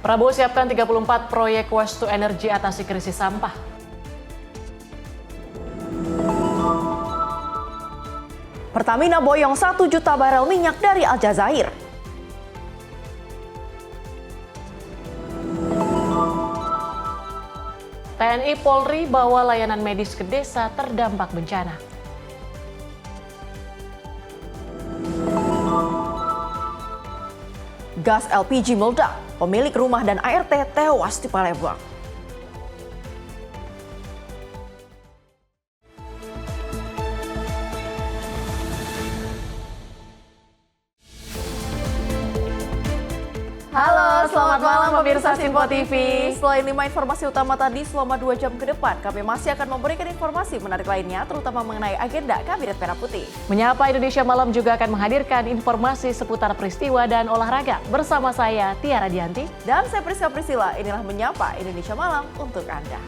Prabowo siapkan 34 proyek waste to energy atasi krisis sampah. Pertamina boyong 1 juta barel minyak dari Aljazair. TNI Polri bawa layanan medis ke desa terdampak bencana. Gas LPG meledak, pemilik rumah dan ART tewas di Palembang. Halo, selamat malam pemirsa Simpo TV. Selain 5 informasi utama tadi, selama 2 jam ke depan, kami masih akan memberikan informasi menarik lainnya, terutama mengenai agenda Kabinet Merah Putih. Menyapa Indonesia Malam juga akan menghadirkan informasi seputar peristiwa dan olahraga. Bersama saya, Tiara Dianti. Dan saya Priska Priscilla, inilah Menyapa Indonesia Malam untuk Anda.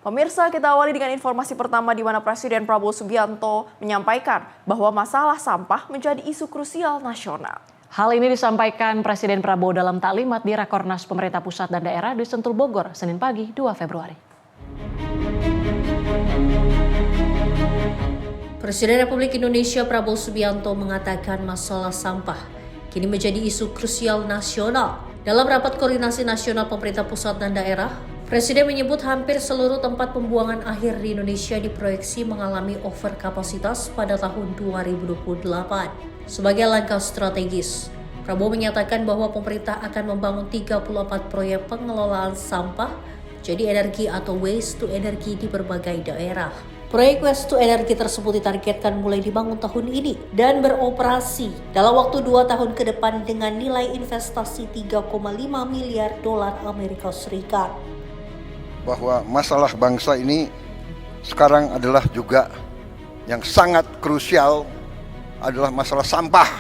Pemirsa, kita awali dengan informasi pertama di mana Presiden Prabowo Subianto menyampaikan bahwa masalah sampah menjadi isu krusial nasional. Hal ini disampaikan Presiden Prabowo dalam taklimat di Rakornas Pemerintah Pusat dan Daerah di Sentul Bogor, Senin pagi 2 Februari. Presiden Republik Indonesia Prabowo Subianto mengatakan masalah sampah kini menjadi isu krusial nasional. Dalam rapat koordinasi nasional pemerintah pusat dan daerah, Presiden menyebut hampir seluruh tempat pembuangan akhir di Indonesia diproyeksi mengalami overkapasitas pada tahun 2028. Sebagai langkah strategis, Prabowo menyatakan bahwa pemerintah akan membangun 34 proyek pengelolaan sampah jadi energi atau waste to energy di berbagai daerah. Proyek waste to energy tersebut ditargetkan mulai dibangun tahun ini dan beroperasi dalam waktu 2 tahun ke depan dengan nilai investasi 3,5 miliar dolar Amerika Serikat. Bahwa masalah bangsa ini sekarang adalah juga yang sangat krusial adalah masalah sampah.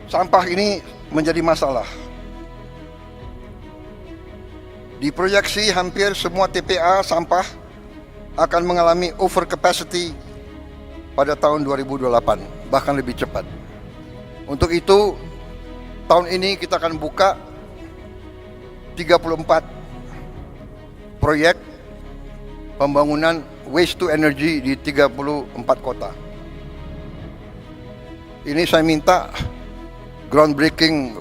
Sampah ini menjadi masalah. Diproyeksi hampir semua TPA sampah akan mengalami overcapacity pada tahun 2028, bahkan lebih cepat. Untuk itu, tahun ini kita akan buka 34 proyek pembangunan waste to energy di 34 kota. Ini saya minta groundbreaking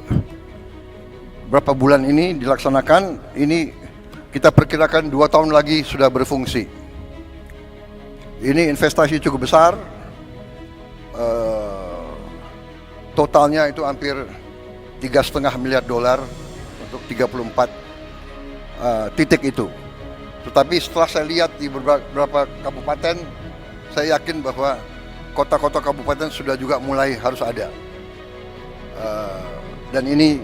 berapa bulan ini dilaksanakan. Ini kita perkirakan 2 tahun lagi sudah berfungsi. Ini investasi cukup besar. Totalnya itu hampir 3,5 miliar dolar untuk 34 titik itu. Tetapi setelah saya lihat di beberapa kabupaten, saya yakin bahwa kota-kota kabupaten sudah juga mulai harus ada. Dan ini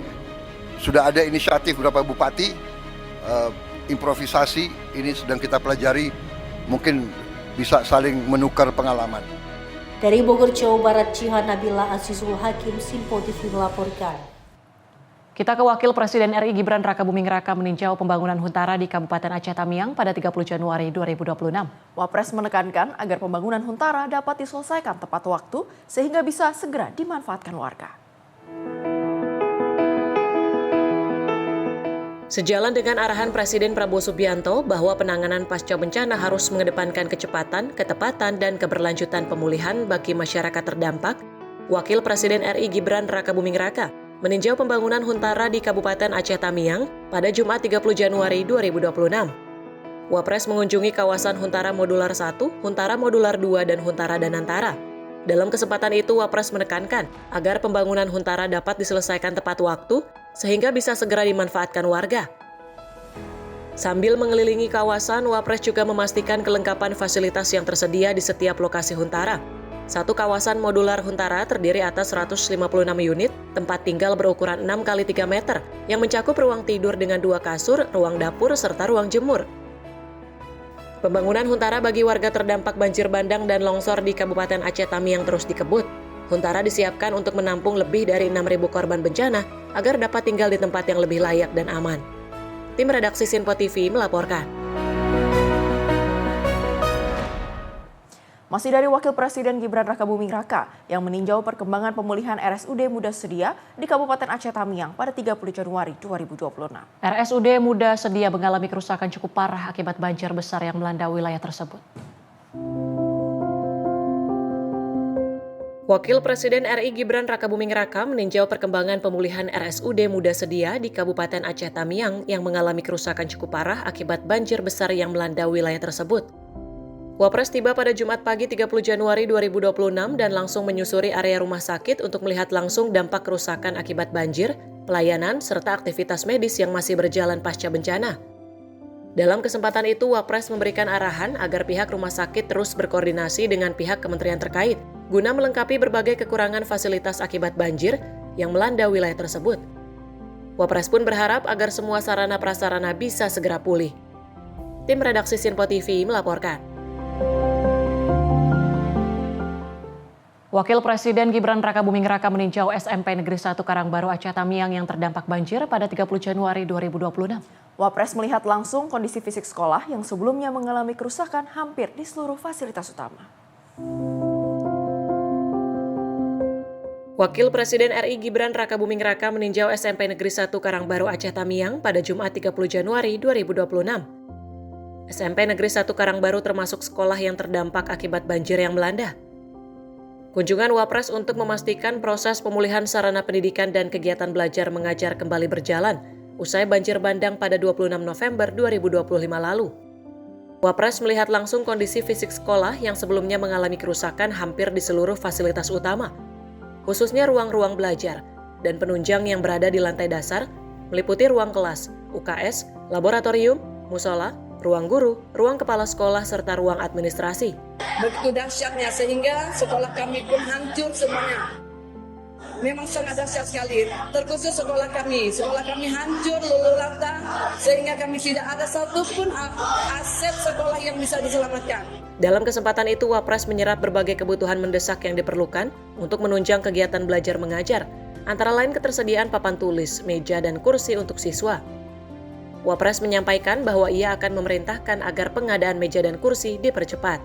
sudah ada inisiatif beberapa bupati, improvisasi, ini sedang kita pelajari, mungkin bisa saling menukar pengalaman. Dari Bogor, Jawa Barat, Jihan Nabila Azizul Hakim, Simpo TV melaporkan. Kita ke Wakil Presiden RI Gibran Rakabuming Raka meninjau pembangunan Huntara di Kabupaten Aceh Tamiang pada 30 Januari 2026. Wapres menekankan agar pembangunan Huntara dapat diselesaikan tepat waktu sehingga bisa segera dimanfaatkan warga. Sejalan dengan arahan Presiden Prabowo Subianto bahwa penanganan pasca bencana harus mengedepankan kecepatan, ketepatan, dan keberlanjutan pemulihan bagi masyarakat terdampak, Wakil Presiden RI Gibran Rakabuming Raka meninjau pembangunan Huntara di Kabupaten Aceh Tamiang pada Jumat 30 Januari 2026. Wapres mengunjungi kawasan Huntara Modular 1, Huntara Modular 2, dan Huntara Danantara. Dalam kesempatan itu, Wapres menekankan agar pembangunan Huntara dapat diselesaikan tepat waktu sehingga bisa segera dimanfaatkan warga. Sambil mengelilingi kawasan, Wapres juga memastikan kelengkapan fasilitas yang tersedia di setiap lokasi Huntara. Satu kawasan modular Huntara terdiri atas 156 unit, tempat tinggal berukuran 6 x 3 meter, yang mencakup ruang tidur dengan 2 kasur, ruang dapur, serta ruang jemur. Pembangunan Huntara bagi warga terdampak banjir bandang dan longsor di Kabupaten Aceh Tamiang terus dikebut. Huntara disiapkan untuk menampung lebih dari 6.000 korban bencana agar dapat tinggal di tempat yang lebih layak dan aman. Tim redaksi Sinpo TV melaporkan. Masih dari Wakil Presiden Gibran Rakabuming Raka yang meninjau perkembangan pemulihan RSUD Muda Sedia di Kabupaten Aceh Tamiang pada 30 Januari 2026. RSUD Muda Sedia mengalami kerusakan cukup parah akibat banjir besar yang melanda wilayah tersebut. Wakil Presiden RI Gibran Rakabuming Raka meninjau perkembangan pemulihan RSUD Muda Sedia di Kabupaten Aceh Tamiang yang mengalami kerusakan cukup parah akibat banjir besar yang melanda wilayah tersebut. Wapres tiba pada Jumat pagi 30 Januari 2026 dan langsung menyusuri area rumah sakit untuk melihat langsung dampak kerusakan akibat banjir, pelayanan, serta aktivitas medis yang masih berjalan pasca bencana. Dalam kesempatan itu, Wapres memberikan arahan agar pihak rumah sakit terus berkoordinasi dengan pihak kementerian terkait guna melengkapi berbagai kekurangan fasilitas akibat banjir yang melanda wilayah tersebut. Wapres pun berharap agar semua sarana prasarana bisa segera pulih. Tim redaksi Sinpo TV melaporkan. Wakil Presiden Gibran Rakabuming Raka meninjau SMP Negeri 1 Karangbaru Aceh Tamiang yang terdampak banjir pada 30 Januari 2026. Wapres melihat langsung kondisi fisik sekolah yang sebelumnya mengalami kerusakan hampir di seluruh fasilitas utama. Wakil Presiden RI Gibran Rakabuming Raka meninjau SMP Negeri 1 Karangbaru Aceh Tamiang pada Jumat 30 Januari 2026. SMP Negeri 1 Karangbaru termasuk sekolah yang terdampak akibat banjir yang melanda. Kunjungan Wapres untuk memastikan proses pemulihan sarana pendidikan dan kegiatan belajar mengajar kembali berjalan usai banjir bandang pada 26 November 2025 lalu. Wapres melihat langsung kondisi fisik sekolah yang sebelumnya mengalami kerusakan hampir di seluruh fasilitas utama, khususnya ruang-ruang belajar dan penunjang yang berada di lantai dasar, meliputi ruang kelas, UKS, laboratorium, musola, ruang guru, ruang kepala sekolah, serta ruang administrasi. Begitu dahsyatnya sehingga sekolah kami pun hancur semuanya. Memang sangat dahsyat sekali, terkhusus sekolah kami hancur luluh lantak sehingga kami tidak ada satupun aset sekolah yang bisa diselamatkan. Dalam kesempatan itu, Wapres menyerap berbagai kebutuhan mendesak yang diperlukan untuk menunjang kegiatan belajar mengajar, antara lain ketersediaan papan tulis, meja, dan kursi untuk siswa. Wapres menyampaikan bahwa ia akan memerintahkan agar pengadaan meja dan kursi dipercepat.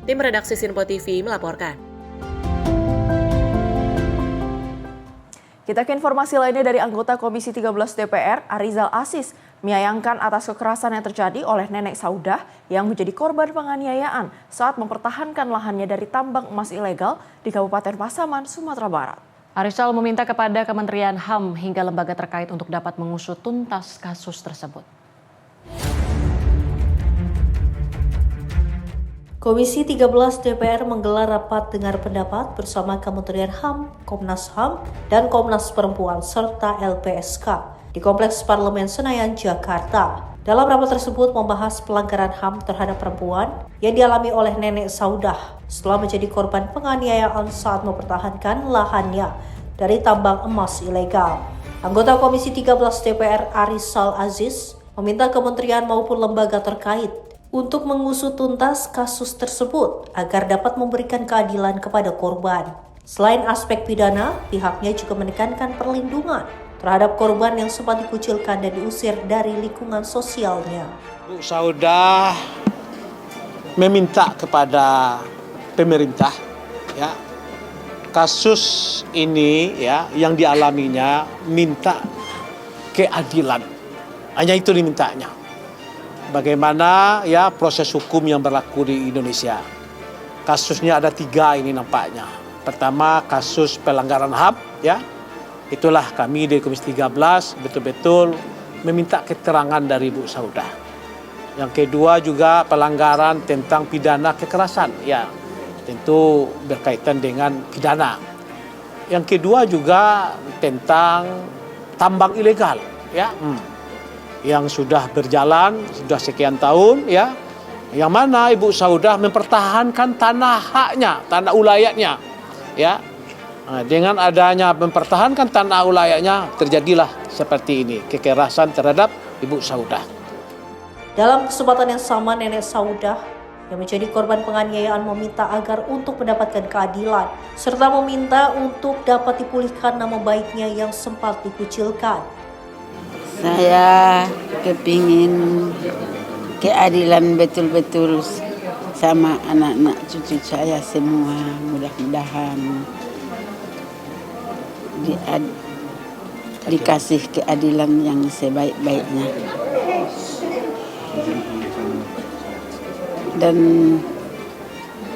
Tim redaksi Sinpo TV melaporkan. Kita ke informasi lainnya dari anggota Komisi 13 DPR, Arizal Aziz, menyayangkan atas kekerasan yang terjadi oleh nenek Saudah yang menjadi korban penganiayaan saat mempertahankan lahannya dari tambang emas ilegal di Kabupaten Pasaman, Sumatera Barat. Arizal meminta kepada Kementerian HAM hingga lembaga terkait untuk dapat mengusut tuntas kasus tersebut. Komisi 13 DPR menggelar rapat dengar pendapat bersama Kementerian HAM, Komnas HAM, dan Komnas Perempuan serta LPSK di Kompleks Parlemen Senayan, Jakarta. Dalam rapat tersebut membahas pelanggaran HAM terhadap perempuan yang dialami oleh nenek Saudah setelah menjadi korban penganiayaan saat mempertahankan lahannya dari tambang emas ilegal. Anggota Komisi 13 DPR Arizal Aziz meminta kementerian maupun lembaga terkait untuk mengusut tuntas kasus tersebut agar dapat memberikan keadilan kepada korban. Selain aspek pidana, pihaknya juga menekankan perlindungan terhadap korban yang sempat dikucilkan dan diusir dari lingkungan sosialnya. Bu Saudah meminta kepada pemerintah ya, kasus ini ya yang dialaminya minta keadilan. Hanya itu dimintanya. Bagaimana ya proses hukum yang berlaku di Indonesia. Kasusnya ada 3 ini nampaknya. Pertama kasus pelanggaran HAM ya. Itulah kami di Komisi 13 betul-betul meminta keterangan dari Bu Saudah. Yang kedua juga pelanggaran tentang pidana kekerasan ya. Tentu berkaitan dengan pidana. Yang kedua juga tentang tambang ilegal ya. Yang sudah berjalan sudah sekian tahun ya. Yang mana Ibu Saudah mempertahankan tanah haknya, tanah ulayatnya ya. Dengan adanya mempertahankan tanah ulayatnya terjadilah seperti ini, kekerasan terhadap Ibu Saudah. Dalam kesempatan yang sama, nenek Saudah yang menjadi korban penganiayaan meminta agar untuk mendapatkan keadilan, serta meminta untuk dapat dipulihkan nama baiknya yang sempat dikucilkan. Saya kepingin keadilan betul-betul sama anak-anak cucu saya semua. Mudah-mudahan dikasih keadilan yang sebaik-baiknya. Dan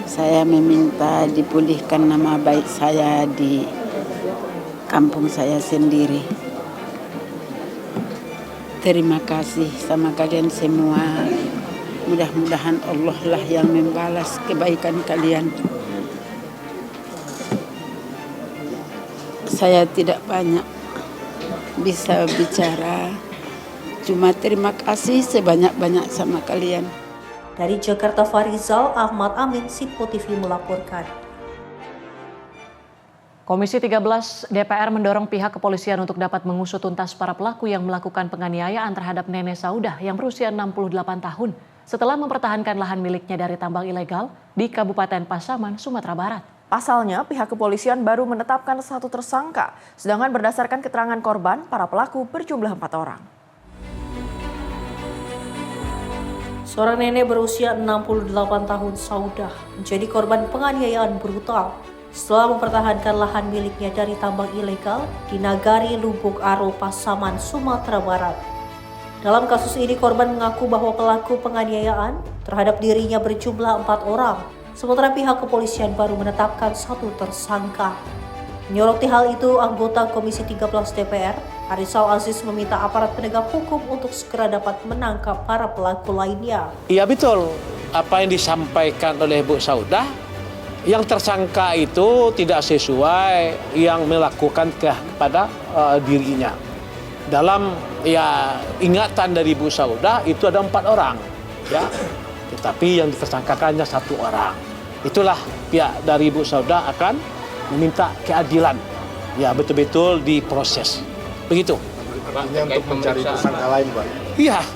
saya meminta dipulihkan nama baik saya di kampung saya sendiri. Terima kasih sama kalian semua. Mudah-mudahan Allah lah yang membalas kebaikan kalian. Saya tidak banyak bisa bicara, cuma terima kasih sebanyak-banyak sama kalian. Dari Jakarta, Farizal Ahmad Amin, Simpo TV melaporkan. Komisi 13 DPR mendorong pihak kepolisian untuk dapat mengusut tuntas para pelaku yang melakukan penganiayaan terhadap Nenek Saudah yang berusia 68 tahun setelah mempertahankan lahan miliknya dari tambang ilegal di Kabupaten Pasaman, Sumatera Barat. Pasalnya, pihak kepolisian baru menetapkan 1 tersangka, sedangkan berdasarkan keterangan korban, para pelaku berjumlah 4 orang. Seorang nenek berusia 68 tahun Saudah menjadi korban penganiayaan brutal setelah mempertahankan lahan miliknya dari tambang ilegal di Nagari Lubuk Aro, Pasaman, Sumatera Barat. Dalam kasus ini, korban mengaku bahwa pelaku penganiayaan terhadap dirinya berjumlah 4 orang, sementara pihak kepolisian baru menetapkan 1 tersangka. Menyoroti hal itu, anggota Komisi 13 DPR, Arizal Aziz meminta aparat penegak hukum untuk segera dapat menangkap para pelaku lainnya. Iya betul, apa yang disampaikan oleh Bu Saudah, yang tersangka itu tidak sesuai yang melakukan kepada dirinya. Dalam ingatan dari Bu Saudah itu ada 4 orang, ya. Tetapi yang ditersangkakannya 1 orang. Itulah pihak dari Bu Saudah akan meminta keadilan, ya betul-betul diproses. Begitu. Artinya untuk mencari tersangka lain, Pak?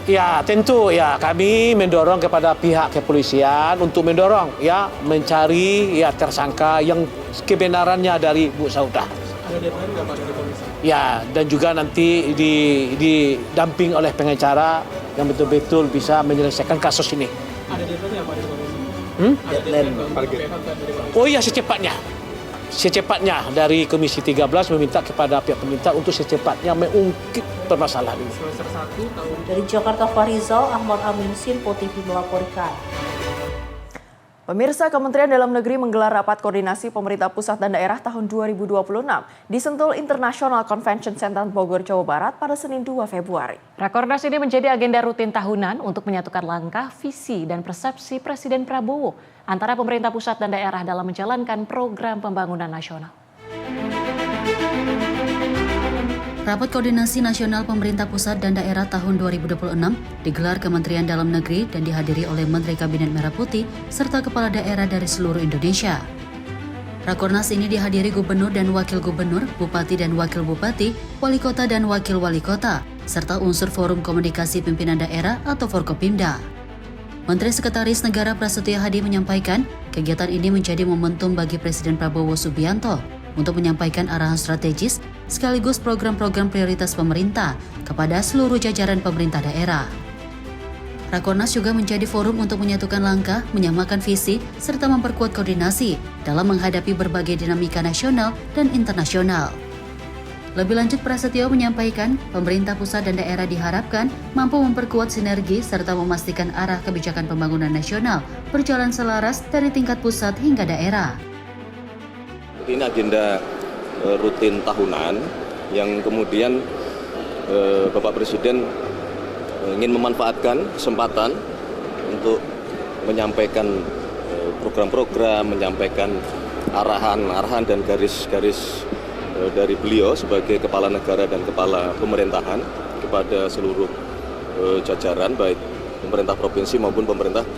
Iya, tentu ya kami mendorong kepada pihak kepolisian untuk mendorong ya mencari ya tersangka yang kebenarannya dari Bu Saudah. Ada deadline nggak Pak dari komisi? Ya, dan juga nanti didamping oleh pengacara yang betul-betul bisa menyelesaikan kasus ini. Ada deadline nggak Pak dari komisi? Deadline Target. Oh iya, secepatnya dari Komisi 13 meminta kepada pihak pemerintah untuk secepatnya mengungkit permasalahan ini. Semester 1 tahun. Dari Jakarta, Farizal Ahmad Amin, Simpo TV melaporkan. Pemirsa, Kementerian Dalam Negeri menggelar rapat koordinasi pemerintah pusat dan daerah tahun 2026 di Sentul International Convention Center Bogor, Jawa Barat pada Senin 2 Februari. Rakornas ini menjadi agenda rutin tahunan untuk menyatukan langkah, visi, dan persepsi Presiden Prabowo antara pemerintah pusat dan daerah dalam menjalankan program pembangunan nasional. Rapat Koordinasi Nasional Pemerintah Pusat dan Daerah tahun 2026 digelar Kementerian Dalam Negeri dan dihadiri oleh Menteri Kabinet Merah Putih serta kepala daerah dari seluruh Indonesia. Rakornas ini dihadiri Gubernur dan Wakil Gubernur, Bupati dan Wakil Bupati, Wali Kota dan Wakil Wali Kota, serta unsur Forum Komunikasi Pimpinan Daerah atau Forkopimda. Menteri Sekretaris Negara Prasetyo Hadi menyampaikan, kegiatan ini menjadi momentum bagi Presiden Prabowo Subianto untuk menyampaikan arahan strategis sekaligus program-program prioritas pemerintah kepada seluruh jajaran pemerintah daerah. Rakornas juga menjadi forum untuk menyatukan langkah, menyamakan visi, serta memperkuat koordinasi dalam menghadapi berbagai dinamika nasional dan internasional. Lebih lanjut, Prasetyo menyampaikan, pemerintah pusat dan daerah diharapkan mampu memperkuat sinergi serta memastikan arah kebijakan pembangunan nasional berjalan selaras dari tingkat pusat hingga daerah. Ini agenda rutin tahunan yang kemudian Bapak Presiden ingin memanfaatkan kesempatan untuk menyampaikan program-program, menyampaikan arahan-arahan dan garis-garis dari beliau sebagai kepala negara dan kepala pemerintahan kepada seluruh jajaran baik pemerintah provinsi maupun pemerintah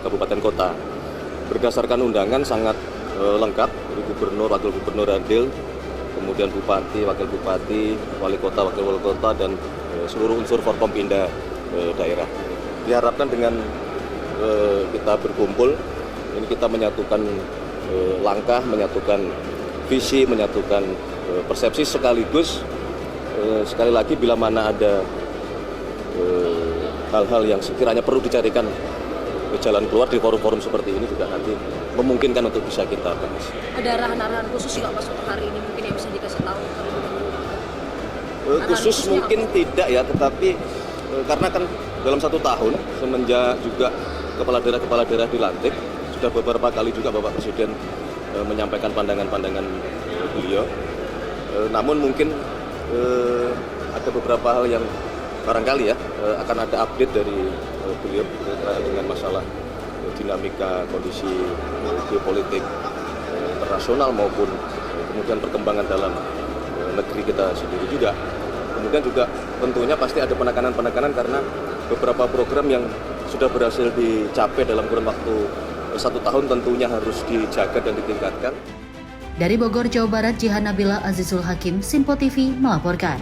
kabupaten kota. Berdasarkan undangan sangat lengkap dari gubernur, wakil gubernur adil, kemudian bupati, wakil bupati, wali kota, wakil wali kota, dan seluruh unsur Forkompimda daerah. Diharapkan dengan kita berkumpul, ini kita menyatukan langkah, menyatukan visi, menyatukan persepsi sekaligus sekali lagi bila mana ada hal-hal yang sekiranya perlu dicarikan jalan keluar di forum-forum seperti ini juga nanti memungkinkan untuk bisa kita bahas. Ada arahan-arahan khusus nggak Mas untuk hari ini mungkin yang bisa dikasih tahu? Khusus mungkin tidak ya, tetapi karena kan dalam 1 tahun semenjak juga kepala daerah dilantik, sudah beberapa kali juga Bapak Presiden menyampaikan pandangan-pandangan beliau. Namun mungkin ada beberapa hal yang barangkali ya akan ada update dari beliau dengan masalah dinamika kondisi geopolitik internasional maupun kemudian perkembangan dalam negeri kita sendiri juga. Kemudian juga tentunya pasti ada penekanan-penekanan karena beberapa program yang sudah berhasil dicapai dalam kurun waktu 1 tahun tentunya harus dijaga dan ditingkatkan. Dari Bogor, Jawa Barat, Jihan Nabila Azizul Hakim, Sinpo TV melaporkan.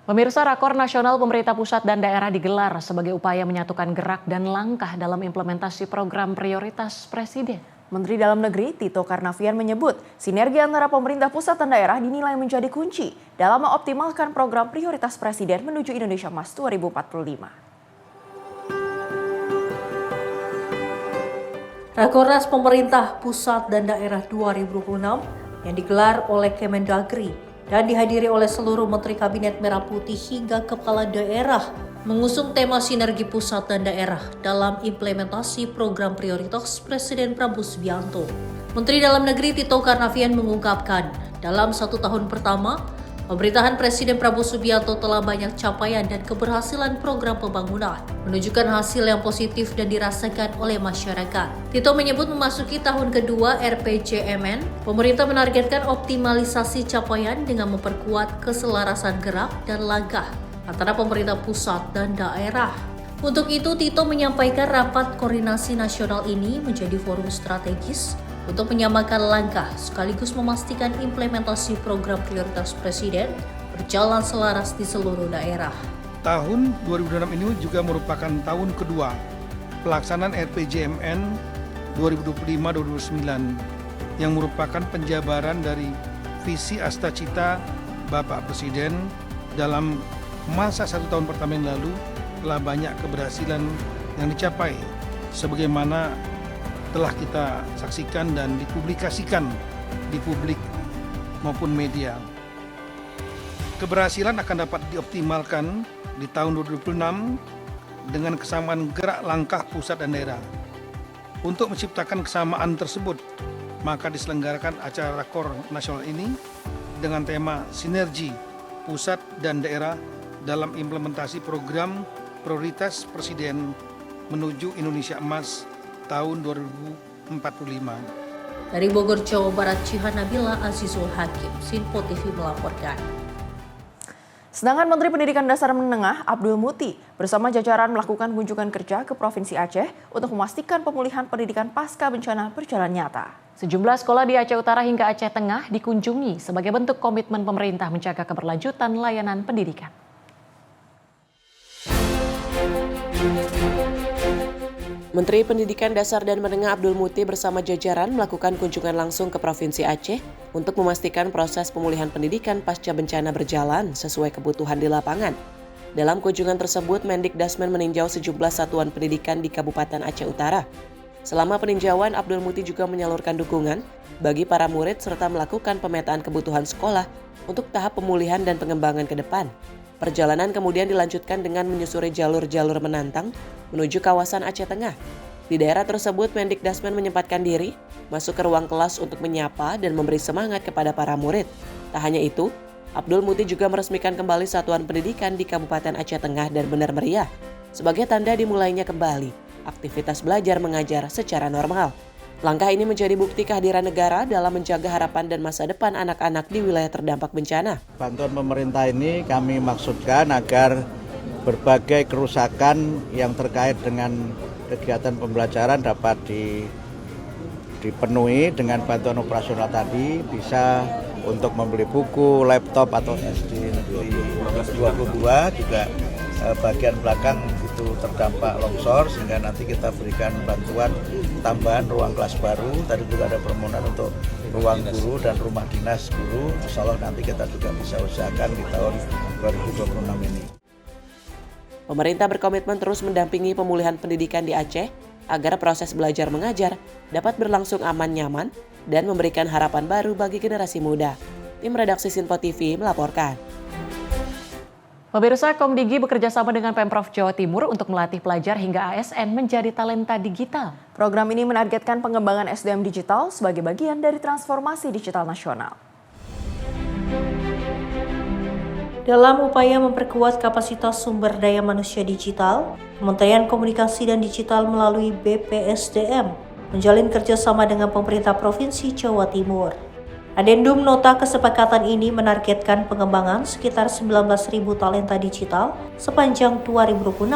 Pemirsa, Rakor Nasional Pemerintah Pusat dan Daerah digelar sebagai upaya menyatukan gerak dan langkah dalam implementasi program prioritas Presiden. Menteri Dalam Negeri Tito Karnavian menyebut sinergi antara pemerintah pusat dan daerah dinilai menjadi kunci dalam mengoptimalkan program prioritas Presiden menuju Indonesia Emas 2045. Rakornas Pemerintah Pusat dan Daerah 2026 yang digelar oleh Kemendagri dan dihadiri oleh seluruh Menteri Kabinet Merah Putih hingga Kepala Daerah mengusung tema sinergi pusat dan daerah dalam implementasi program prioritas Presiden Prabowo Subianto. Menteri Dalam Negeri Tito Karnavian mengungkapkan, dalam 1 tahun pertama, pemerintahan Presiden Prabowo Subianto telah banyak capaian dan keberhasilan program pembangunan, menunjukkan hasil yang positif dan dirasakan oleh masyarakat. Tito menyebut memasuki tahun kedua RPJMN, pemerintah menargetkan optimalisasi capaian dengan memperkuat keselarasan gerak dan langkah antara pemerintah pusat dan daerah. Untuk itu, Tito menyampaikan rapat koordinasi nasional ini menjadi forum strategis untuk menyamakan langkah sekaligus memastikan implementasi program prioritas Presiden berjalan selaras di seluruh daerah. Tahun 2026 ini juga merupakan tahun kedua pelaksanaan RPJMN 2025-2029 yang merupakan penjabaran dari visi Astacita Bapak Presiden dalam masa 1 tahun pertama yang lalu. Telah banyak keberhasilan yang dicapai sebagaimana telah kita saksikan dan dipublikasikan di publik maupun media. Keberhasilan akan dapat dioptimalkan di tahun 2026 dengan kesamaan gerak langkah pusat dan daerah. Untuk menciptakan kesamaan tersebut, maka diselenggarakan acara Rakor Nasional ini dengan tema sinergi pusat dan daerah dalam implementasi program prioritas Presiden menuju Indonesia Emas tahun 2045. Dari Bogor, Jawa Barat, Jihan Nabila Azizul Hakim, Sinpo TV melaporkan. Sedangkan Menteri Pendidikan Dasar Menengah Abdul Muti bersama jajaran melakukan kunjungan kerja ke Provinsi Aceh untuk memastikan pemulihan pendidikan pasca bencana berjalan nyata. Sejumlah sekolah di Aceh Utara hingga Aceh Tengah dikunjungi sebagai bentuk komitmen pemerintah menjaga keberlanjutan layanan pendidikan. Menteri Pendidikan Dasar dan Menengah Abdul Muti bersama jajaran melakukan kunjungan langsung ke Provinsi Aceh untuk memastikan proses pemulihan pendidikan pasca bencana berjalan sesuai kebutuhan di lapangan. Dalam kunjungan tersebut, Mendikdasmen meninjau sejumlah satuan pendidikan di Kabupaten Aceh Utara. Selama peninjauan, Abdul Muti juga menyalurkan dukungan bagi para murid serta melakukan pemetaan kebutuhan sekolah untuk tahap pemulihan dan pengembangan ke depan. Perjalanan kemudian dilanjutkan dengan menyusuri jalur-jalur menantang menuju kawasan Aceh Tengah. Di daerah tersebut, Mendikdasmen menyempatkan diri masuk ke ruang kelas untuk menyapa dan memberi semangat kepada para murid. Tak hanya itu, Abdul Muti juga meresmikan kembali satuan pendidikan di Kabupaten Aceh Tengah dan Benar Meriah sebagai tanda dimulainya kembali aktivitas belajar mengajar secara normal. Langkah ini menjadi bukti kehadiran negara dalam menjaga harapan dan masa depan anak-anak di wilayah terdampak bencana. Bantuan pemerintah ini kami maksudkan agar berbagai kerusakan yang terkait dengan kegiatan pembelajaran dapat dipenuhi dengan bantuan operasional tadi, bisa untuk membeli buku, laptop atau SD Negeri 22 juga bagian belakang itu terdampak longsor, sehingga nanti kita berikan bantuan tambahan ruang kelas baru. Tadi juga ada permohonan untuk ruang guru dan rumah dinas guru. Insya Allah nanti kita juga bisa usahakan di tahun 2026 ini. Pemerintah berkomitmen terus mendampingi pemulihan pendidikan di Aceh agar proses belajar mengajar dapat berlangsung aman, nyaman, dan memberikan harapan baru bagi generasi muda. Tim redaksi Sinpo TV melaporkan. Pemirsa, Komdigi bekerja sama dengan Pemprov Jawa Timur untuk melatih pelajar hingga ASN menjadi talenta digital. Program ini menargetkan pengembangan SDM digital sebagai bagian dari transformasi digital nasional. Dalam upaya memperkuat kapasitas sumber daya manusia digital, Kementerian Komunikasi dan Digital melalui BPSDM menjalin kerjasama dengan pemerintah Provinsi Jawa Timur. Adendum nota kesepakatan ini menargetkan pengembangan sekitar 19.000 talenta digital sepanjang 2026,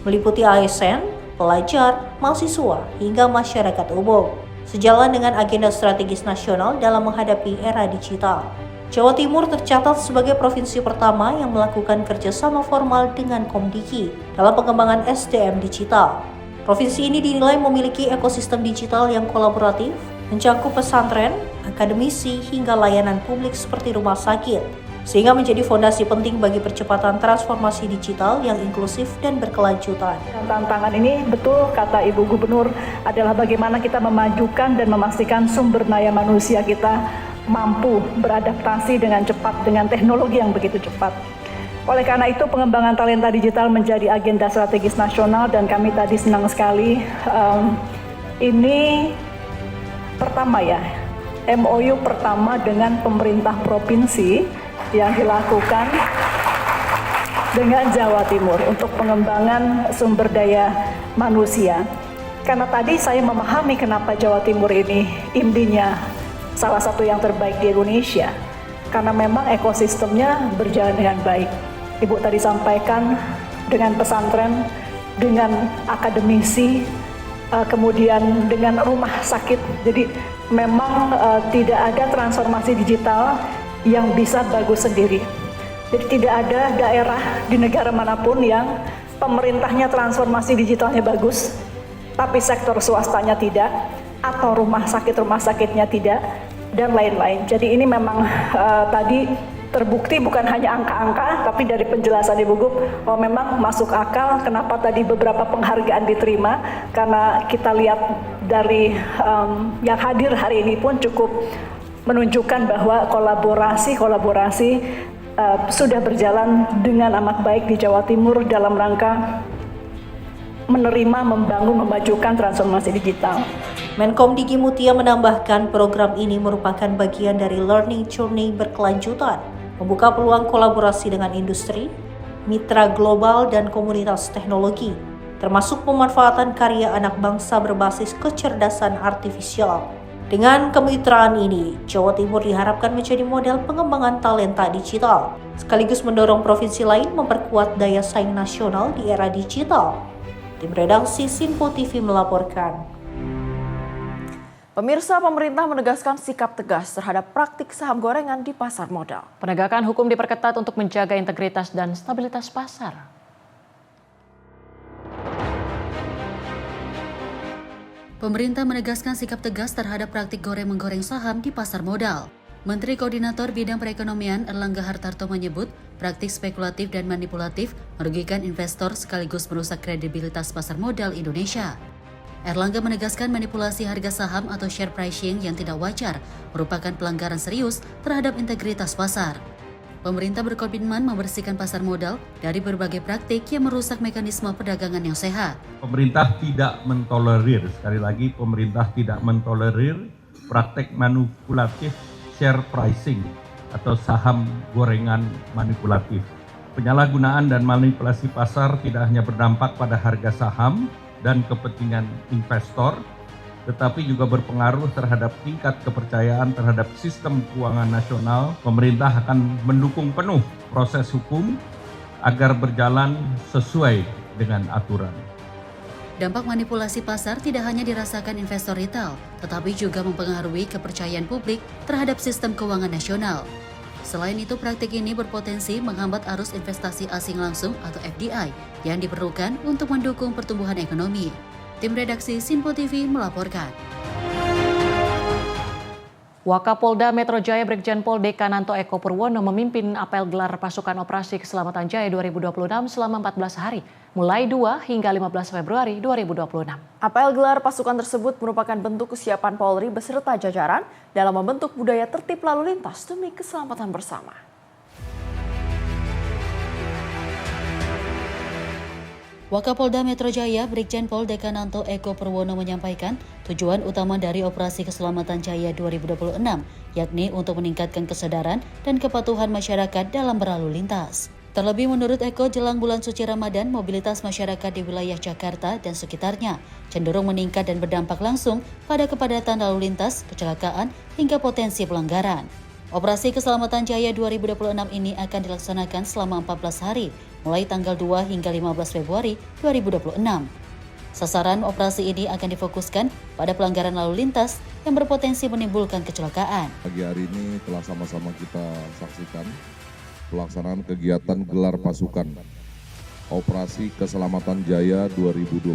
meliputi ASN, pelajar, mahasiswa, hingga masyarakat umum, sejalan dengan agenda strategis nasional dalam menghadapi era digital. Jawa Timur tercatat sebagai provinsi pertama yang melakukan kerjasama formal dengan Komdigi dalam pengembangan SDM digital. Provinsi ini dinilai memiliki ekosistem digital yang kolaboratif, mencakup pesantren, akademisi, hingga layanan publik seperti rumah sakit, sehingga menjadi fondasi penting bagi percepatan transformasi digital yang inklusif dan berkelanjutan. Tantangan ini betul kata Ibu Gubernur adalah bagaimana kita memajukan dan memastikan sumber daya manusia kita mampu beradaptasi dengan cepat dengan teknologi yang begitu cepat. Oleh karena itu pengembangan talenta digital menjadi agenda strategis nasional dan kami tadi senang sekali ini pertama ya, MOU pertama dengan pemerintah provinsi yang dilakukan dengan Jawa Timur untuk pengembangan sumber daya manusia. Karena tadi saya memahami kenapa Jawa Timur ini IMDI-nya salah satu yang terbaik di Indonesia. Karena memang ekosistemnya berjalan dengan baik. Ibu tadi sampaikan dengan pesantren, dengan akademisi, kemudian dengan rumah sakit. Jadi memang tidak ada transformasi digital yang bisa bagus sendiri. Jadi tidak ada daerah di negara manapun yang pemerintahnya transformasi digitalnya bagus, tapi sektor swastanya tidak, atau rumah sakitnya tidak, dan lain-lain. Jadi ini memang tadi terbukti bukan hanya angka-angka, tapi dari penjelasan Ibu Gub, memang masuk akal kenapa tadi beberapa penghargaan diterima, karena kita lihat dari yang hadir hari ini pun cukup menunjukkan bahwa kolaborasi sudah berjalan dengan amat baik di Jawa Timur dalam rangka menerima, membangun, memajukan transformasi digital. Menkom Digi Mutia menambahkan program ini merupakan bagian dari learning journey berkelanjutan, membuka peluang kolaborasi dengan industri, mitra global, dan komunitas teknologi, termasuk pemanfaatan karya anak bangsa berbasis kecerdasan artifisial. Dengan kemitraan ini, Jawa Timur diharapkan menjadi model pengembangan talenta digital, sekaligus mendorong provinsi lain memperkuat daya saing nasional di era digital. Tim redaksi Sinpo TV melaporkan. Pemirsa, pemerintah menegaskan sikap tegas terhadap praktik saham gorengan di pasar modal. Penegakan hukum diperketat untuk menjaga integritas dan stabilitas pasar. Pemerintah menegaskan sikap tegas terhadap praktik goreng-menggoreng saham di pasar modal. Menteri Koordinator Bidang Perekonomian Erlangga Hartarto menyebut praktik spekulatif dan manipulatif merugikan investor sekaligus merusak kredibilitas pasar modal Indonesia. Erlangga menegaskan manipulasi harga saham atau share pricing yang tidak wajar merupakan pelanggaran serius terhadap integritas pasar. Pemerintah berkomitmen membersihkan pasar modal dari berbagai praktik yang merusak mekanisme perdagangan yang sehat. Pemerintah tidak mentolerir, sekali lagi pemerintah tidak mentolerir praktik manipulatif share pricing atau saham gorengan manipulatif. Penyalahgunaan dan manipulasi pasar tidak hanya berdampak pada harga saham dan kepentingan investor, tetapi juga berpengaruh terhadap tingkat kepercayaan terhadap sistem keuangan nasional. Pemerintah akan mendukung penuh proses hukum agar berjalan sesuai dengan aturan. Dampak manipulasi pasar tidak hanya dirasakan investor retail, tetapi juga mempengaruhi kepercayaan publik terhadap sistem keuangan nasional. Selain itu, praktik ini berpotensi menghambat arus investasi asing langsung atau FDI yang diperlukan untuk mendukung pertumbuhan ekonomi. Tim redaksi Sinpo TV melaporkan. Wakapolda Metro Jaya Brigjen Pol Dekananto Eko Purwono memimpin apel gelar pasukan operasi Keselamatan Jaya 2026 selama 14 hari, mulai 2 hingga 15 Februari 2026. Apel gelar pasukan tersebut merupakan bentuk kesiapan Polri beserta jajaran dalam membentuk budaya tertib lalu lintas demi keselamatan bersama. Wakapolda Metro Jaya Brigjen Pol Dekananto Eko Purwono menyampaikan tujuan utama dari Operasi Keselamatan Jaya 2026, yakni untuk meningkatkan kesadaran dan kepatuhan masyarakat dalam berlalu lintas. Terlebih menurut Eko, jelang bulan suci Ramadan, mobilitas masyarakat di wilayah Jakarta dan sekitarnya cenderung meningkat dan berdampak langsung pada kepadatan lalu lintas, kecelakaan, hingga potensi pelanggaran. Operasi Keselamatan Jaya 2026 ini akan dilaksanakan selama 14 hari, mulai tanggal 2 hingga 15 Februari 2026. Sasaran operasi ini akan difokuskan pada pelanggaran lalu lintas yang berpotensi menimbulkan kecelakaan. Pagi hari ini telah sama-sama kita saksikan pelaksanaan kegiatan gelar pasukan Operasi Keselamatan Jaya 2026,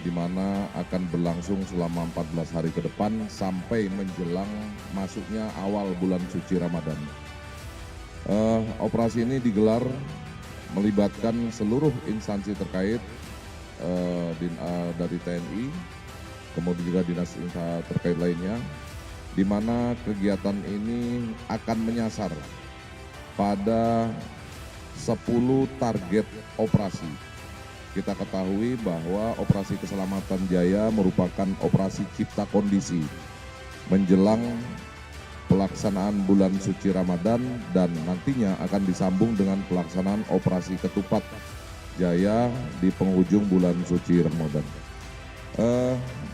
di mana akan berlangsung selama 14 hari ke depan sampai menjelang masuknya awal bulan suci Ramadan. Operasi ini digelar melibatkan seluruh instansi terkait dari TNI, kemudian juga dinas terkait lainnya, di mana kegiatan ini akan menyasar pada 10 target operasi. Kita ketahui bahwa Operasi Keselamatan Jaya merupakan operasi cipta kondisi menjelang pelaksanaan bulan suci Ramadan dan nantinya akan disambung dengan pelaksanaan Operasi Ketupat Jaya di penghujung bulan suci Ramadan.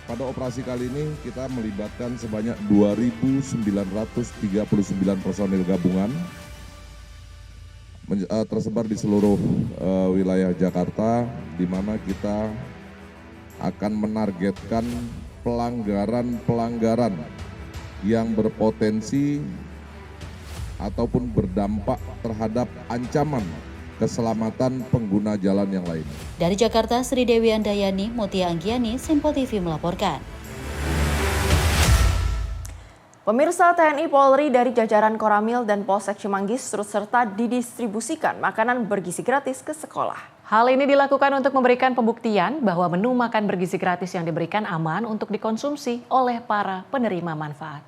Pada operasi kali ini kita melibatkan sebanyak 2.939 personil gabungan tersebar di seluruh wilayah Jakarta, di mana kita akan menargetkan pelanggaran-pelanggaran yang berpotensi ataupun berdampak terhadap ancaman keselamatan pengguna jalan yang lain. Dari Jakarta, Sri Dewi Andayani, Mutia Anggiani, Sinpo TV melaporkan. Pemirsa, TNI Polri dari jajaran Koramil dan Polsek Cimanggis turut serta didistribusikan makanan bergizi gratis ke sekolah. Hal ini dilakukan untuk memberikan pembuktian bahwa menu makan bergizi gratis yang diberikan aman untuk dikonsumsi oleh para penerima manfaat.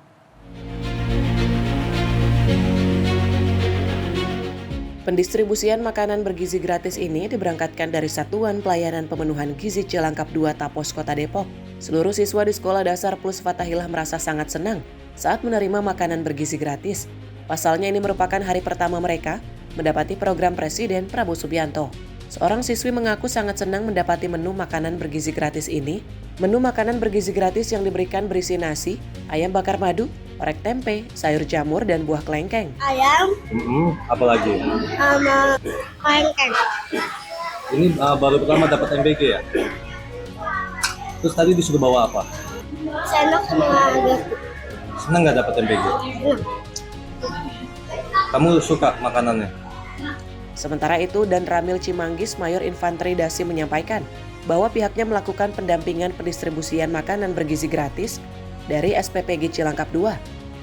Pendistribusian makanan bergizi gratis ini diberangkatkan dari Satuan Pelayanan Pemenuhan Gizi Cilangkap 2 Tapos Kota Depok. Seluruh siswa di Sekolah Dasar Plus Fathahilah merasa sangat senang saat menerima makanan bergizi gratis. Pasalnya ini merupakan hari pertama mereka mendapati program Presiden Prabowo Subianto. Seorang siswi mengaku sangat senang mendapati menu makanan bergizi gratis ini. Menu makanan bergizi gratis yang diberikan berisi nasi, ayam bakar madu, orek tempe, sayur jamur, dan buah kelengkeng. Ayam. Apalagi? Sama kelengkeng. Ini baru pertama dapat MBG ya? Terus tadi disuruh bawa apa? Sendok sama garpu. Senang nggak dapat MBG? Kamu suka makanannya? Sementara itu, Dan Ramil Cimanggis Mayor Infanteri Dasi menyampaikan bahwa pihaknya melakukan pendampingan pendistribusian makanan bergizi gratis dari SPPG Cilangkap 2.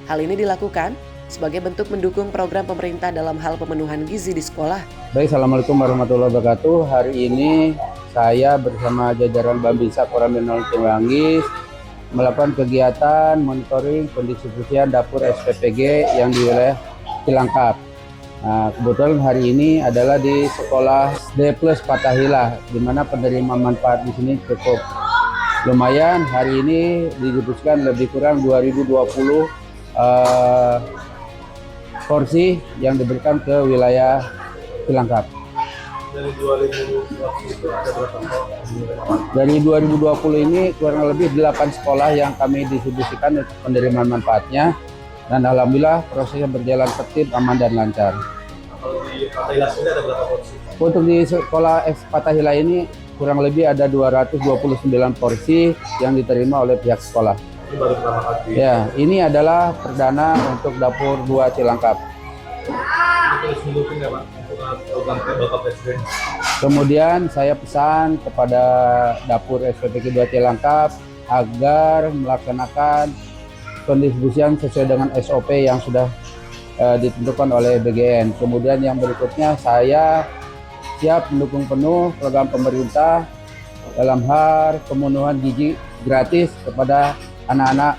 Hal ini dilakukan sebagai bentuk mendukung program pemerintah dalam hal pemenuhan gizi di sekolah. Baik, Assalamualaikum warahmatullahi wabarakatuh. Hari ini saya bersama jajaran Bambinsa Koramil Cimanggis melakukan kegiatan monitoring pendistribusian dapur SPPG yang di wilayah Cilangkap. Nah, kebetulan hari ini adalah di sekolah D+ Fathahilah, di mana penerima manfaat di sini cukup lumayan. Hari ini didistribusikan lebih kurang 2020 porsi yang diberikan ke wilayah Cilangkap. Dari 2020 itu ada berapa? Dari 2020 ini kurang lebih 8 sekolah yang kami distribusikan untuk penerimaan manfaatnya. Dan alhamdulillah prosesnya berjalan tertib, aman, dan lancar. Kalau di Fathahilah sendiri ada berapa porsi? Untuk di sekolah Fathahilah ini kurang lebih ada 229 porsi yang diterima oleh pihak sekolah. Ini baru pertama kali? Ya, ini adalah perdana untuk dapur 2 Cilangkap. Terus mendukung ya Pak untuk program Bapak Presiden. Kemudian saya pesan kepada dapur SPPK 2 Cilangkap agar melaksanakan pendistribusian sesuai dengan SOP yang sudah ditentukan oleh BGN. Kemudian yang berikutnya saya siap mendukung penuh program pemerintah dalam hal pemenuhan gizi gratis kepada anak-anak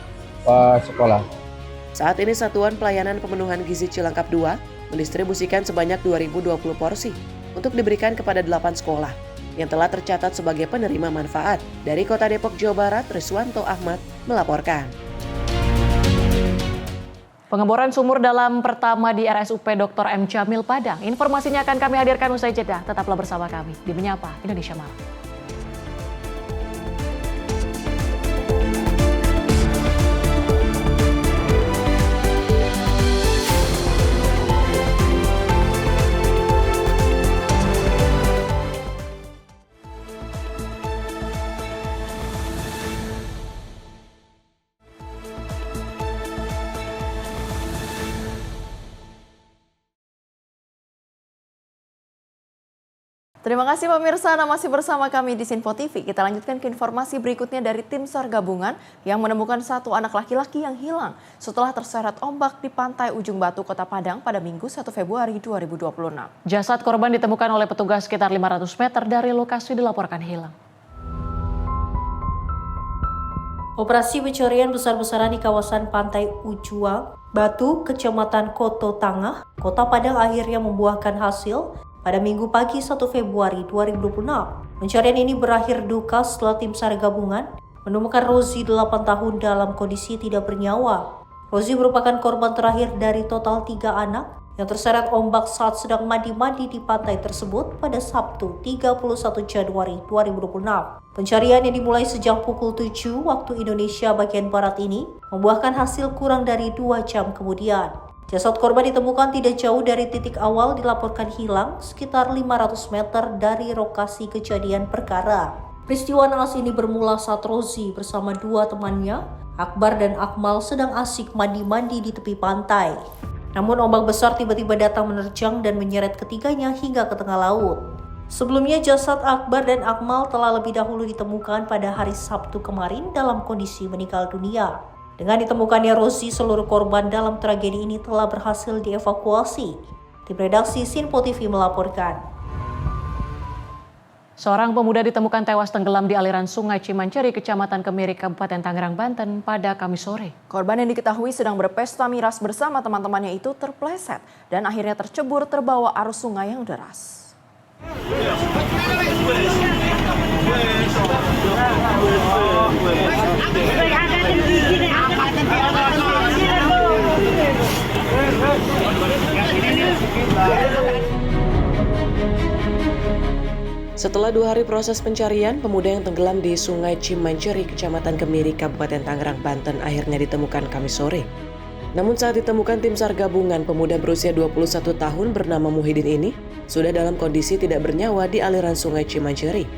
sekolah. Saat ini Satuan Pelayanan Pemenuhan Gizi Cilangkap 2 mendistribusikan sebanyak 2.020 porsi untuk diberikan kepada 8 sekolah yang telah tercatat sebagai penerima manfaat. Dari Kota Depok, Jawa Barat, Riswanto Ahmad melaporkan. Pengeboran sumur dalam pertama di RSUP Dr. M. Jamil Padang. Informasinya akan kami hadirkan usai jeda. Tetaplah bersama kami di Menyapa Indonesia Malam. Terima kasih pemirsa, Anda masih bersama kami di Sinpo TV. Kita lanjutkan ke informasi berikutnya dari tim SAR gabungan yang menemukan satu anak laki-laki yang hilang setelah terseret ombak di pantai Ujung Batu, Kota Padang pada Minggu 1 Februari 2026. Jasad korban ditemukan oleh petugas sekitar 500 meter dari lokasi dilaporkan hilang. Operasi pencarian besar-besaran di kawasan pantai Ujung Batu, Kecamatan Koto Tangah, Kota Padang akhirnya membuahkan hasil pada Minggu pagi 1 Februari 2026. Pencarian ini berakhir duka setelah tim SAR gabungan menemukan Rozi 8 tahun dalam kondisi tidak bernyawa. Rozi merupakan korban terakhir dari total 3 anak yang terseret ombak saat sedang mandi-mandi di pantai tersebut pada Sabtu 31 Januari 2026. Pencarian yang dimulai sejak pukul 7 waktu Indonesia bagian Barat ini membuahkan hasil kurang dari 2 jam kemudian. Jasad korban ditemukan tidak jauh dari titik awal dilaporkan hilang, sekitar 500 meter dari lokasi kejadian perkara. Peristiwa naas ini bermula saat Rozi bersama 2 temannya, Akbar dan Akmal, sedang asik mandi-mandi di tepi pantai. Namun ombak besar tiba-tiba datang menerjang dan menyeret ketiganya hingga ke tengah laut. Sebelumnya jasad Akbar dan Akmal telah lebih dahulu ditemukan pada hari Sabtu kemarin dalam kondisi meninggal dunia. Dengan ditemukannya Rozi, seluruh korban dalam tragedi ini telah berhasil dievakuasi. Tim redaksi Sinpo TV melaporkan. Seorang pemuda ditemukan tewas tenggelam di aliran Sungai Cimanceri, Kecamatan Kemiri, Kabupaten Tangerang, Banten pada Kamis sore. Korban yang diketahui sedang berpesta miras bersama teman-temannya itu terpleset dan akhirnya tercebur terbawa arus sungai yang deras. Setelah 2 hari proses pencarian, pemuda yang tenggelam di Sungai Cimanceri, Kecamatan Kemiri, Kabupaten Tangerang, Banten akhirnya ditemukan Kamis sore. Namun saat ditemukan tim SAR gabungan, pemuda berusia 21 tahun bernama Muhyiddin ini sudah dalam kondisi tidak bernyawa di aliran Sungai Cimanceri.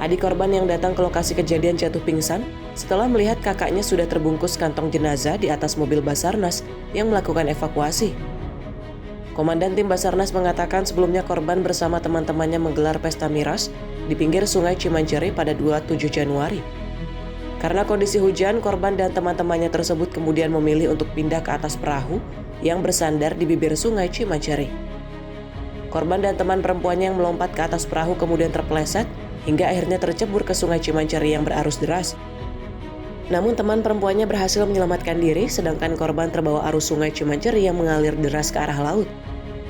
Adik korban yang datang ke lokasi kejadian jatuh pingsan setelah melihat kakaknya sudah terbungkus kantong jenazah di atas mobil Basarnas yang melakukan evakuasi. Komandan tim Basarnas mengatakan sebelumnya korban bersama teman-temannya menggelar pesta miras di pinggir Sungai Cimanceri pada 27 Januari. Karena kondisi hujan, korban dan teman-temannya tersebut kemudian memilih untuk pindah ke atas perahu yang bersandar di bibir Sungai Cimanceri. Korban dan teman perempuannya yang melompat ke atas perahu kemudian terpeleset hingga akhirnya tercebur ke Sungai Cimanceri yang berarus deras. Namun teman perempuannya berhasil menyelamatkan diri, sedangkan korban terbawa arus Sungai Cimanceri yang mengalir deras ke arah laut.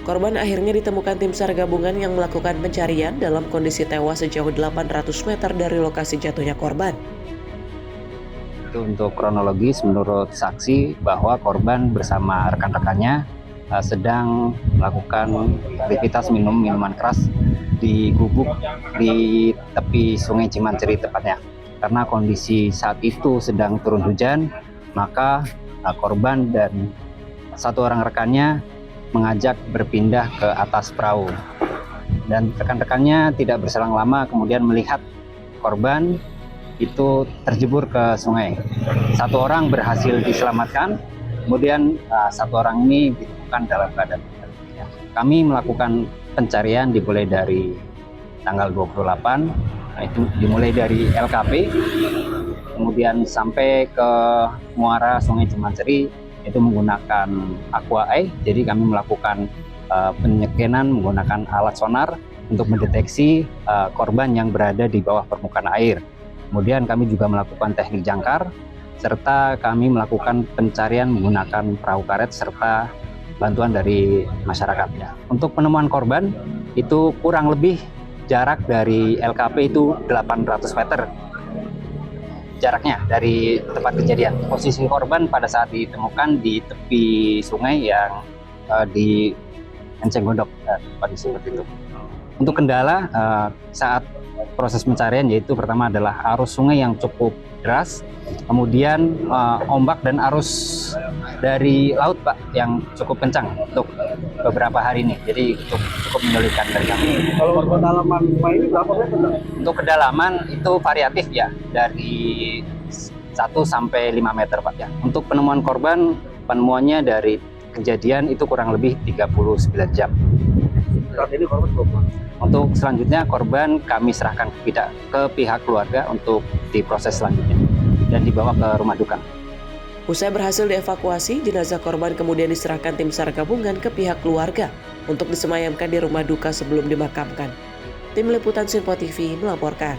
Korban akhirnya ditemukan tim SAR gabungan yang melakukan pencarian dalam kondisi tewas sejauh 800 meter dari lokasi jatuhnya korban. Untuk kronologis, menurut saksi bahwa korban bersama rekan-rekannya sedang melakukan aktivitas minum minuman keras di gubuk di tepi Sungai Cimanceri tepatnya. Karena kondisi saat itu sedang turun hujan, maka korban dan 1 orang rekannya mengajak berpindah ke atas perahu. Dan rekan-rekannya tidak berselang lama kemudian melihat korban itu terjebur ke sungai. 1 orang berhasil diselamatkan Kemudian satu orang ini ditemukan dalam keadaan meninggal dunia. Kami melakukan pencarian dimulai dari tanggal 28, itu dimulai dari LKP, kemudian sampai ke muara Sungai Cimanceri itu menggunakan aqua eye. Jadi kami melakukan penyekenan menggunakan alat sonar untuk mendeteksi korban yang berada di bawah permukaan air. Kemudian kami juga melakukan teknik jangkar, serta kami melakukan pencarian menggunakan perahu karet serta bantuan dari masyarakat. Untuk penemuan korban itu kurang lebih jarak dari LKP itu 800 meter jaraknya dari tempat kejadian. Posisi korban pada saat ditemukan di tepi sungai yang di Enceng Gondok, kondisi seperti itu. Untuk kendala saat proses pencarian yaitu pertama adalah arus sungai yang cukup deras, kemudian ombak dan arus dari laut Pak yang cukup kencang untuk beberapa hari ini, jadi cukup menyulitkan dari kami. Kalau kedalaman ini berapa meter? Untuk kedalaman itu variatif ya, dari 1 sampai 5 meter Pak ya. Untuk penemuan korban, penemuannya dari kejadian itu kurang lebih 39 jam. Saat ini korban berapa? Untuk selanjutnya korban kami serahkan ke pihak keluarga untuk diproses selanjutnya dan dibawa ke rumah duka. Usai berhasil dievakuasi, jenazah korban kemudian diserahkan tim SAR gabungan ke pihak keluarga untuk disemayamkan di rumah duka sebelum dimakamkan. Tim Liputan Sinpo TV melaporkan.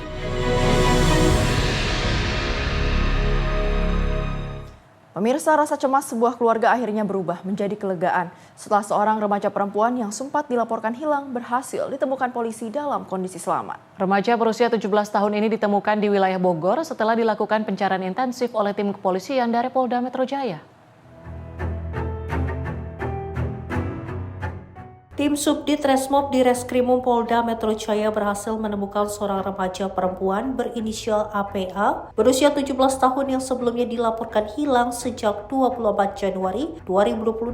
Pemirsa, rasa cemas sebuah keluarga akhirnya berubah menjadi kelegaan setelah seorang remaja perempuan yang sempat dilaporkan hilang berhasil ditemukan polisi dalam kondisi selamat. Remaja berusia 17 tahun ini ditemukan di wilayah Bogor setelah dilakukan pencarian intensif oleh tim kepolisian dari Polda Metro Jaya. Tim Subdit Resmob di Reskrimum Polda Metro Jaya berhasil menemukan seorang remaja perempuan berinisial APA berusia 17 tahun yang sebelumnya dilaporkan hilang sejak 24 Januari 2026.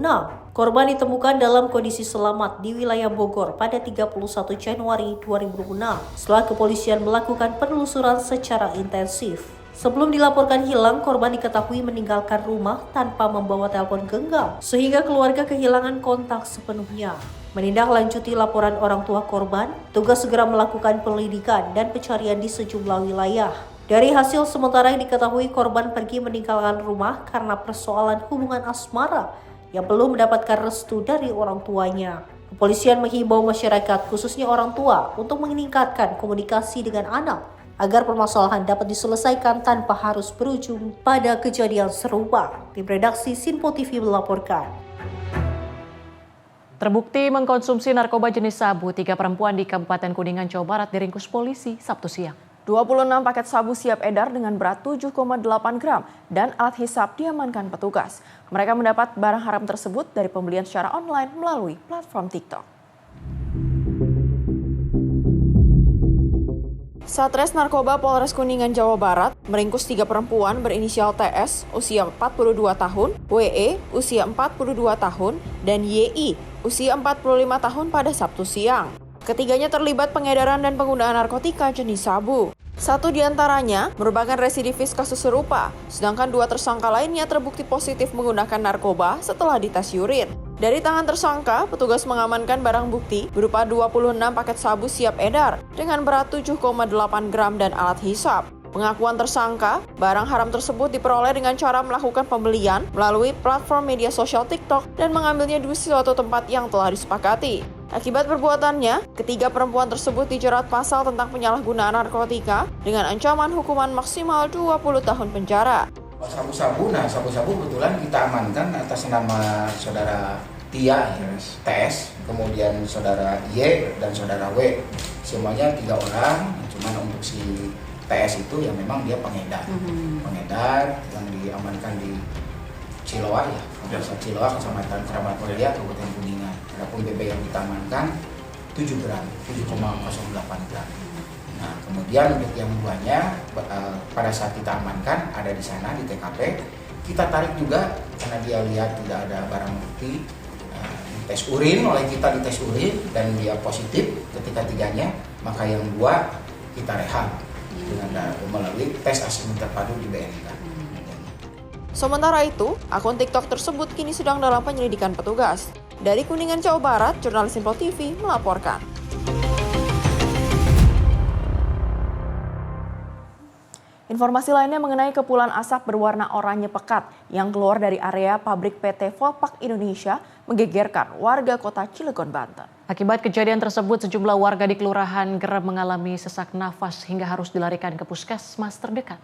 Korban ditemukan dalam kondisi selamat di wilayah Bogor pada 31 Januari 2026 setelah kepolisian melakukan penelusuran secara intensif. Sebelum dilaporkan hilang, korban diketahui meninggalkan rumah tanpa membawa telepon genggam, sehingga keluarga kehilangan kontak sepenuhnya. Menindaklanjuti laporan orang tua korban, tugas segera melakukan penyelidikan dan pencarian di sejumlah wilayah. Dari hasil sementara yang diketahui korban pergi meninggalkan rumah karena persoalan hubungan asmara yang belum mendapatkan restu dari orang tuanya. Kepolisian menghimbau masyarakat, khususnya orang tua, untuk meningkatkan komunikasi dengan anak agar permasalahan dapat diselesaikan tanpa harus berujung pada kejadian serupa. Tim redaksi Sinpo TV melaporkan. Terbukti mengkonsumsi narkoba jenis sabu, 3 perempuan di Kabupaten Kuningan, Jawa Barat diringkus polisi Sabtu siang. 26 paket sabu siap edar dengan berat 7,8 gram dan alat hisap diamankan petugas. Mereka mendapat barang haram tersebut dari pembelian secara online melalui platform TikTok. Satres Narkoba Polres Kuningan, Jawa Barat meringkus 3 perempuan berinisial TS usia 42 tahun, WE usia 42 tahun, dan YI usia 45 tahun pada Sabtu siang. Ketiganya terlibat pengedaran dan penggunaan narkotika jenis sabu. 1 diantaranya merupakan residivis kasus serupa, sedangkan 2 tersangka lainnya terbukti positif menggunakan narkoba setelah dites urin. Dari tangan tersangka, petugas mengamankan barang bukti berupa 26 paket sabu siap edar dengan berat 7,8 gram dan alat hisap. Pengakuan tersangka, barang haram tersebut diperoleh dengan cara melakukan pembelian melalui platform media sosial TikTok dan mengambilnya di suatu tempat yang telah disepakati. Akibat perbuatannya, ketiga perempuan tersebut dijerat pasal tentang penyalahgunaan narkotika dengan ancaman hukuman maksimal 20 tahun penjara. Sabu-sabu, sabu-sabu kebetulan kita amankan atas nama saudara Tia, TS, kemudian saudara Y dan saudara W. Semuanya 3 orang, cuman untuk si TS itu yang memang dia pengedar. Pengedar yang diamankan di Ciloa ya, Desa Ciloa, Kecamatan Keramat Mulia, Kabupaten Kuningan. Adapun BB yang kita amankan 7 gram, 7,08 gram. Nah, kemudian untuk yang duanya pada saat kita amankan ada di sana di TKP, kita tarik juga karena dia lihat tidak ada barang bukti, tes urin oleh kita dites urin dan dia positif ketika 3-nya, maka yang 2 kita rehab dengan melalui tes asesmen terpadu di BNK. Sementara itu, akun TikTok tersebut kini sedang dalam penyelidikan petugas. Dari Kuningan, Jawa Barat, jurnalis Info TV melaporkan. Informasi lainnya mengenai kepulan asap berwarna oranye pekat yang keluar dari area pabrik PT Volpak Indonesia menggegerkan warga kota Cilegon, Banten. Akibat kejadian tersebut, sejumlah warga di Kelurahan Gerem mengalami sesak nafas hingga harus dilarikan ke puskesmas terdekat.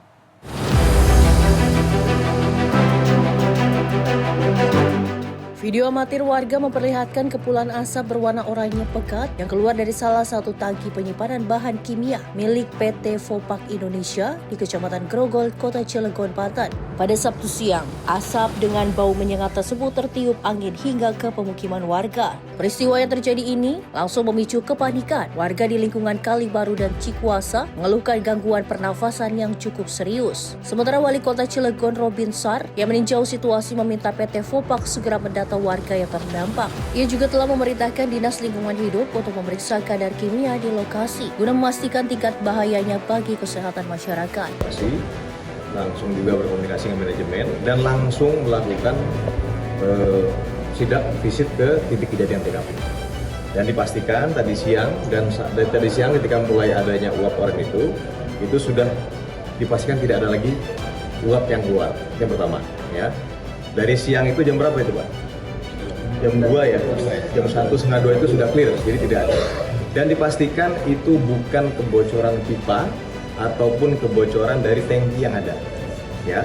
Video amatir warga memperlihatkan kepulan asap berwarna oranye pekat yang keluar dari salah satu tangki penyimpanan bahan kimia milik PT Volpak Indonesia di Kecamatan Grogol, Kota Cilegon, Banten. Pada Sabtu siang, asap dengan bau menyengat tersebut tertiup angin hingga ke pemukiman warga. Peristiwa yang terjadi ini langsung memicu kepanikan. Warga di lingkungan Kalibaru dan Cikuasa mengeluhkan gangguan pernafasan yang cukup serius. Sementara Wali Kota Cilegon Robin Sar yang meninjau situasi meminta PT Volpak segera mendata warga yang terdampak. Ia juga telah memerintahkan Dinas Lingkungan Hidup untuk memeriksa kadar kimia di lokasi guna memastikan tingkat bahayanya bagi kesehatan masyarakat. Langsung juga berkomunikasi dengan manajemen dan langsung melakukan sidak visit ke titik kejadian TKP. Dan dipastikan tadi siang ketika mulai adanya uap oranye itu sudah dipastikan tidak ada lagi uap yang keluar. Yang pertama, ya. Dari siang itu jam berapa itu, Pak? Jam 2 ya, jam 1 setengah 2 itu sudah clear, jadi tidak ada. Dan dipastikan itu bukan kebocoran pipa ataupun kebocoran dari tangki yang ada, ya.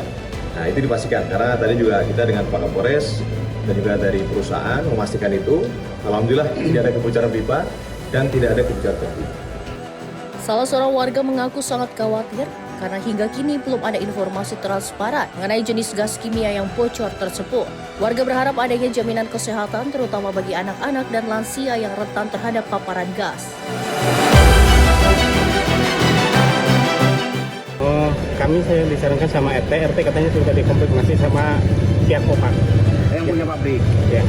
Nah itu dipastikan karena tadi juga kita dengan Pak Kapolres dan juga dari perusahaan memastikan itu. Alhamdulillah tidak ada kebocoran pipa dan tidak ada kebocoran tangki. Salah seorang warga mengaku sangat khawatir karena hingga kini belum ada informasi transparan mengenai jenis gas kimia yang bocor tersebut. Warga berharap adanya jaminan kesehatan terutama bagi anak-anak dan lansia yang rentan terhadap paparan gas. Kami saya disarankan sama RT katanya sudah dikonfirmasi sama pihak Volpak. Yang punya pabrik? Ya.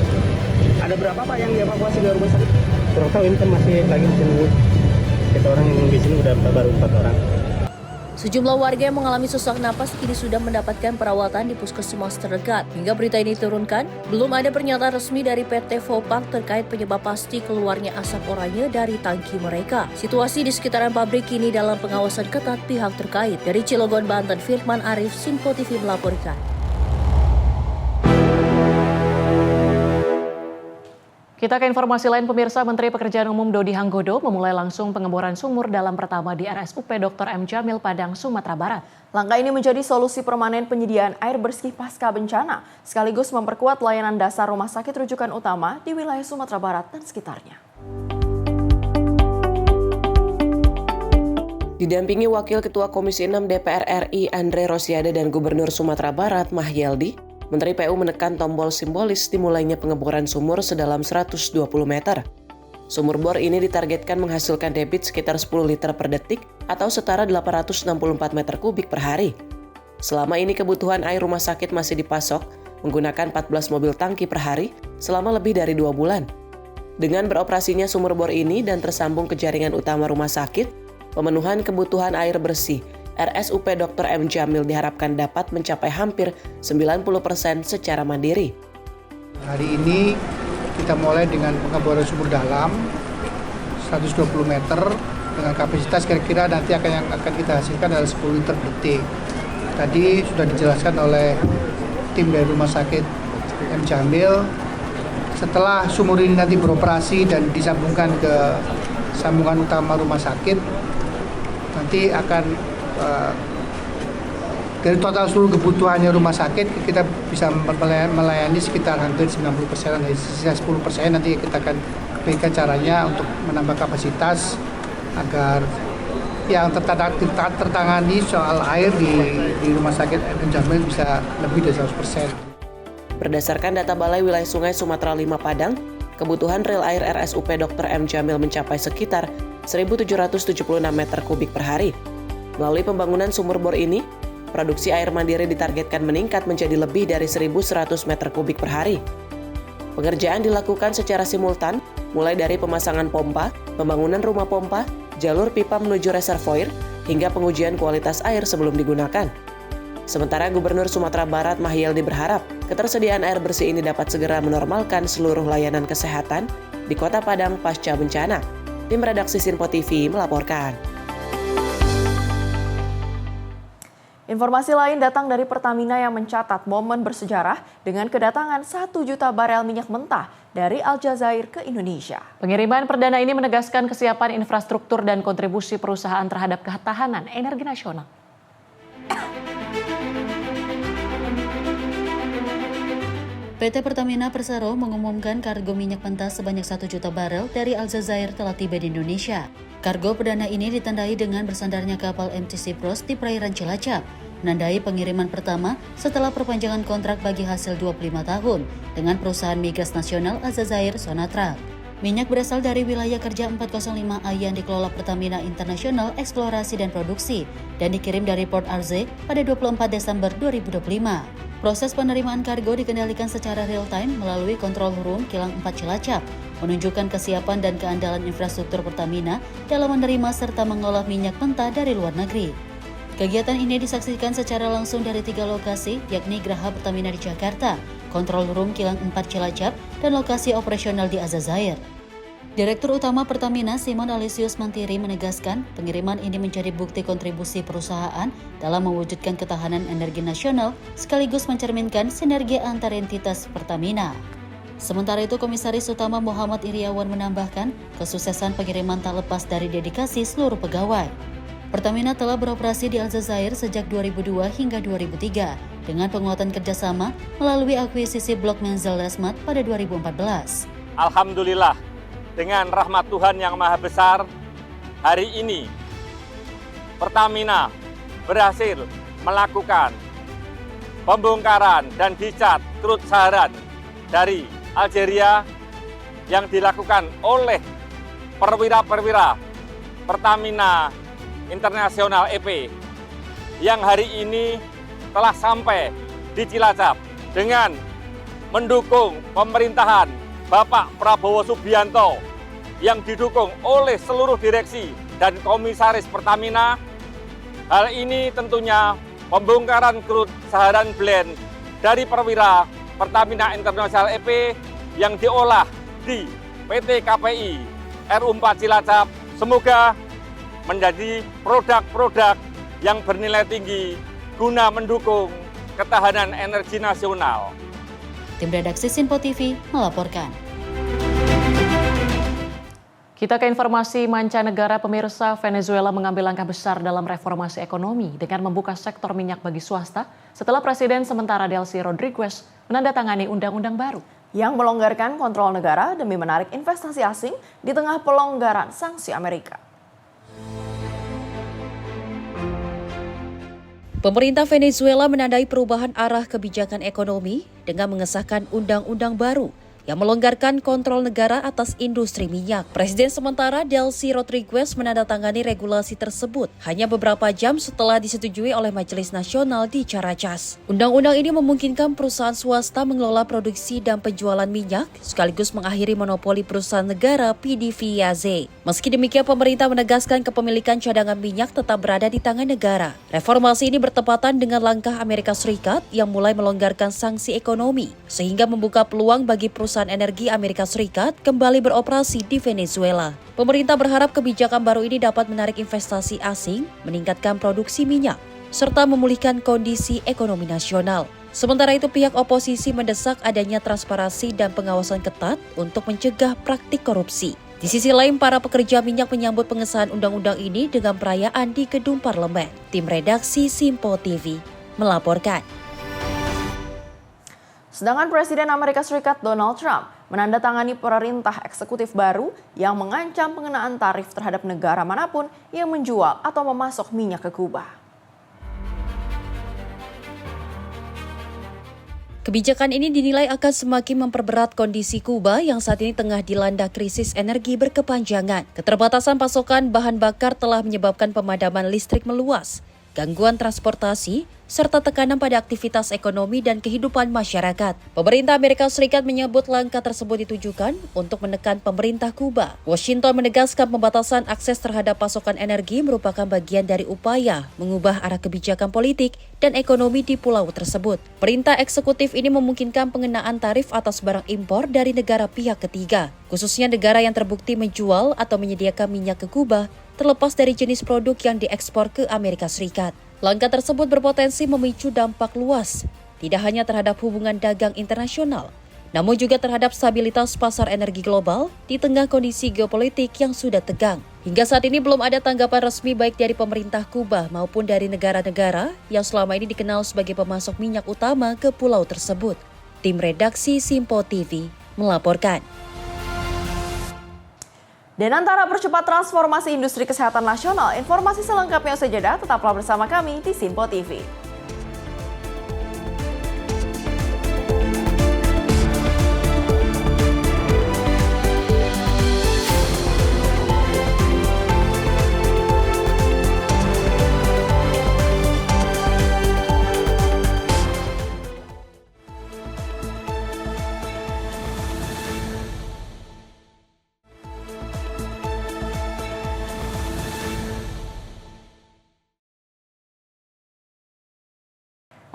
Ada berapa Pak yang dievakuasi ke rumah sakit? Kurang tahu, ini kan masih lagi menunggu. Kita orang yang di sini udah baru 4 orang. Sejumlah warga yang mengalami sesak napas kini sudah mendapatkan perawatan di puskesmas terdekat. Hingga berita ini diturunkan, belum ada pernyataan resmi dari PT Volpak terkait penyebab pasti keluarnya asap oranye dari tangki mereka. Situasi di sekitaran pabrik kini dalam pengawasan ketat pihak terkait. Dari Cilegon, Banten, Firman Arif, Sinpo TV melaporkan. Kita ke informasi lain, pemirsa. Menteri Pekerjaan Umum Dodi Hanggodo memulai langsung pengeboran sumur dalam pertama di RSUP Dr. M. Jamil Padang, Sumatera Barat. Langkah ini menjadi solusi permanen penyediaan air bersih pasca bencana, sekaligus memperkuat layanan dasar rumah sakit rujukan utama di wilayah Sumatera Barat dan sekitarnya. Didampingi Wakil Ketua Komisi 6 DPR RI Andre Rosiade dan Gubernur Sumatera Barat Mahyeldi, Menteri PU menekan tombol simbolis dimulainya pengeboran sumur sedalam 120 meter. Sumur bor ini ditargetkan menghasilkan debit sekitar 10 liter per detik atau setara 864 meter kubik per hari. Selama ini kebutuhan air rumah sakit masih dipasok menggunakan 14 mobil tangki per hari selama lebih dari 2 bulan. Dengan beroperasinya sumur bor ini dan tersambung ke jaringan utama rumah sakit, pemenuhan kebutuhan air bersih RSUP Dr. M. Jamil diharapkan dapat mencapai hampir 90% secara mandiri. Hari ini kita mulai dengan pengeboran sumur dalam 120 meter dengan kapasitas kira-kira nanti yang akan kita hasilkan adalah 10 liter per detik. Tadi sudah dijelaskan oleh tim dari Rumah Sakit M. Jamil. Setelah sumur ini nanti beroperasi dan disambungkan ke sambungan utama rumah sakit, nanti akan dari total seluruh kebutuhannya rumah sakit kita bisa melayani sekitar hampir 90%, dari sisa 10% nanti kita akan berikan caranya untuk menambah kapasitas agar yang tertangani soal air di rumah sakit M. Jamil bisa lebih dari 100%. Berdasarkan data Balai Wilayah Sungai Sumatera 5 Padang, kebutuhan rel air RSUP Dr. M. Jamil mencapai sekitar 1.776 meter kubik per hari. Melalui pembangunan sumur bor ini, produksi air mandiri ditargetkan meningkat menjadi lebih dari 1.100 meter kubik per hari. Pengerjaan dilakukan secara simultan, mulai dari pemasangan pompa, pembangunan rumah pompa, jalur pipa menuju reservoir, hingga pengujian kualitas air sebelum digunakan. Sementara Gubernur Sumatera Barat Mahyildi berharap ketersediaan air bersih ini dapat segera menormalkan seluruh layanan kesehatan di Kota Padang pasca bencana. Tim redaksi Sinpo TV melaporkan. Informasi lain datang dari Pertamina yang mencatat momen bersejarah dengan kedatangan 1 juta barel minyak mentah dari Aljazair ke Indonesia. Pengiriman perdana ini menegaskan kesiapan infrastruktur dan kontribusi perusahaan terhadap ketahanan energi nasional. PT Pertamina Persero mengumumkan kargo minyak mentah sebanyak 1 juta barel dari Aljazair telah tiba di Indonesia. Kargo perdana ini ditandai dengan bersandarnya kapal MT Cyprus di perairan Cilacap, menandai pengiriman pertama setelah perpanjangan kontrak bagi hasil 25 tahun dengan perusahaan migas nasional Aljazair Sonatrach. Minyak berasal dari wilayah kerja 405A yang dikelola Pertamina International Eksplorasi dan Produksi dan dikirim dari Port Arze pada 24 Desember 2025. Proses penerimaan kargo dikendalikan secara real-time melalui kontrol room Kilang 4 Cilacap, menunjukkan kesiapan dan keandalan infrastruktur Pertamina dalam menerima serta mengolah minyak mentah dari luar negeri. Kegiatan ini disaksikan secara langsung dari 3 lokasi, yakni Geraha Pertamina di Jakarta, kontrol room Kilang 4 Cilacap, dan lokasi operasional di Aljazair. Direktur Utama Pertamina Simon Alesius Mantiri menegaskan pengiriman ini menjadi bukti kontribusi perusahaan dalam mewujudkan ketahanan energi nasional sekaligus mencerminkan sinergi antar entitas Pertamina. Sementara itu, Komisaris Utama Muhammad Iriawan menambahkan kesuksesan pengiriman tak lepas dari dedikasi seluruh pegawai. Pertamina telah beroperasi di Aljazair sejak 2002 hingga 2003 dengan penguatan kerjasama melalui akuisisi Blok Menzel Desmat pada 2014. Alhamdulillah, dengan rahmat Tuhan yang Maha Besar, hari ini Pertamina berhasil melakukan pembongkaran dan dicat Crude Saharan dari Algeria yang dilakukan oleh perwira-perwira Pertamina International EP yang hari ini telah sampai di Cilacap dengan mendukung pemerintahan Bapak Prabowo Subianto yang didukung oleh seluruh direksi dan komisaris Pertamina. Hal ini tentunya pembongkaran Crude Saharan Blend dari perwira Pertamina International EP yang diolah di PT KPI RU4 Cilacap. Semoga menjadi produk-produk yang bernilai tinggi guna mendukung ketahanan energi nasional. Tim redaksi Sinpo TV melaporkan. Kita ke informasi mancanegara, pemirsa. Venezuela mengambil langkah besar dalam reformasi ekonomi dengan membuka sektor minyak bagi swasta setelah Presiden sementara Delcy Rodriguez menandatangani undang-undang baru yang melonggarkan kontrol negara demi menarik investasi asing di tengah pelonggaran sanksi Amerika. Pemerintah Venezuela menandai perubahan arah kebijakan ekonomi dengan mengesahkan undang-undang baru yang melonggarkan kontrol negara atas industri minyak. Presiden sementara Delcy Rodriguez menandatangani regulasi tersebut hanya beberapa jam setelah disetujui oleh Majelis Nasional di Caracas. Undang-undang ini memungkinkan perusahaan swasta mengelola produksi dan penjualan minyak sekaligus mengakhiri monopoli perusahaan negara PDVSA. Meski demikian, pemerintah menegaskan kepemilikan cadangan minyak tetap berada di tangan negara. Reformasi ini bertepatan dengan langkah Amerika Serikat yang mulai melonggarkan sanksi ekonomi sehingga membuka peluang bagi perusahaan energi Amerika Serikat kembali beroperasi di Venezuela. Pemerintah berharap kebijakan baru ini dapat menarik investasi asing, meningkatkan produksi minyak, serta memulihkan kondisi ekonomi nasional. Sementara itu, pihak oposisi mendesak adanya transparansi dan pengawasan ketat untuk mencegah praktik korupsi. Di sisi lain, para pekerja minyak menyambut pengesahan undang-undang ini dengan perayaan di gedung parlemen. Tim redaksi Sinpo TV melaporkan. Sedangkan Presiden Amerika Serikat Donald Trump menandatangani perintah eksekutif baru yang mengancam pengenaan tarif terhadap negara manapun yang menjual atau memasok minyak ke Kuba. Kebijakan ini dinilai akan semakin memperberat kondisi Kuba yang saat ini tengah dilanda krisis energi berkepanjangan. Keterbatasan pasokan bahan bakar telah menyebabkan pemadaman listrik meluas. gangguan transportasi, serta tekanan pada aktivitas ekonomi dan kehidupan masyarakat. Pemerintah Amerika Serikat menyebut langkah tersebut ditujukan untuk menekan pemerintah Kuba. Washington menegaskan pembatasan akses terhadap pasokan energi merupakan bagian dari upaya mengubah arah kebijakan politik dan ekonomi di pulau tersebut. Perintah eksekutif ini memungkinkan pengenaan tarif atas barang impor dari negara pihak ketiga, khususnya negara yang terbukti menjual atau menyediakan minyak ke Kuba, terlepas dari jenis produk yang diekspor ke Amerika Serikat. Langkah tersebut berpotensi memicu dampak luas, tidak hanya terhadap hubungan dagang internasional, namun juga terhadap stabilitas pasar energi global di tengah kondisi geopolitik yang sudah tegang. Hingga saat ini belum ada tanggapan resmi baik dari pemerintah Kuba maupun dari negara-negara yang selama ini dikenal sebagai pemasok minyak utama ke pulau tersebut. Tim redaksi Simpo TV melaporkan. Dan antara percepat transformasi industri kesehatan nasional, informasi selengkapnya usai jeda, tetaplah bersama kami di Simpo TV.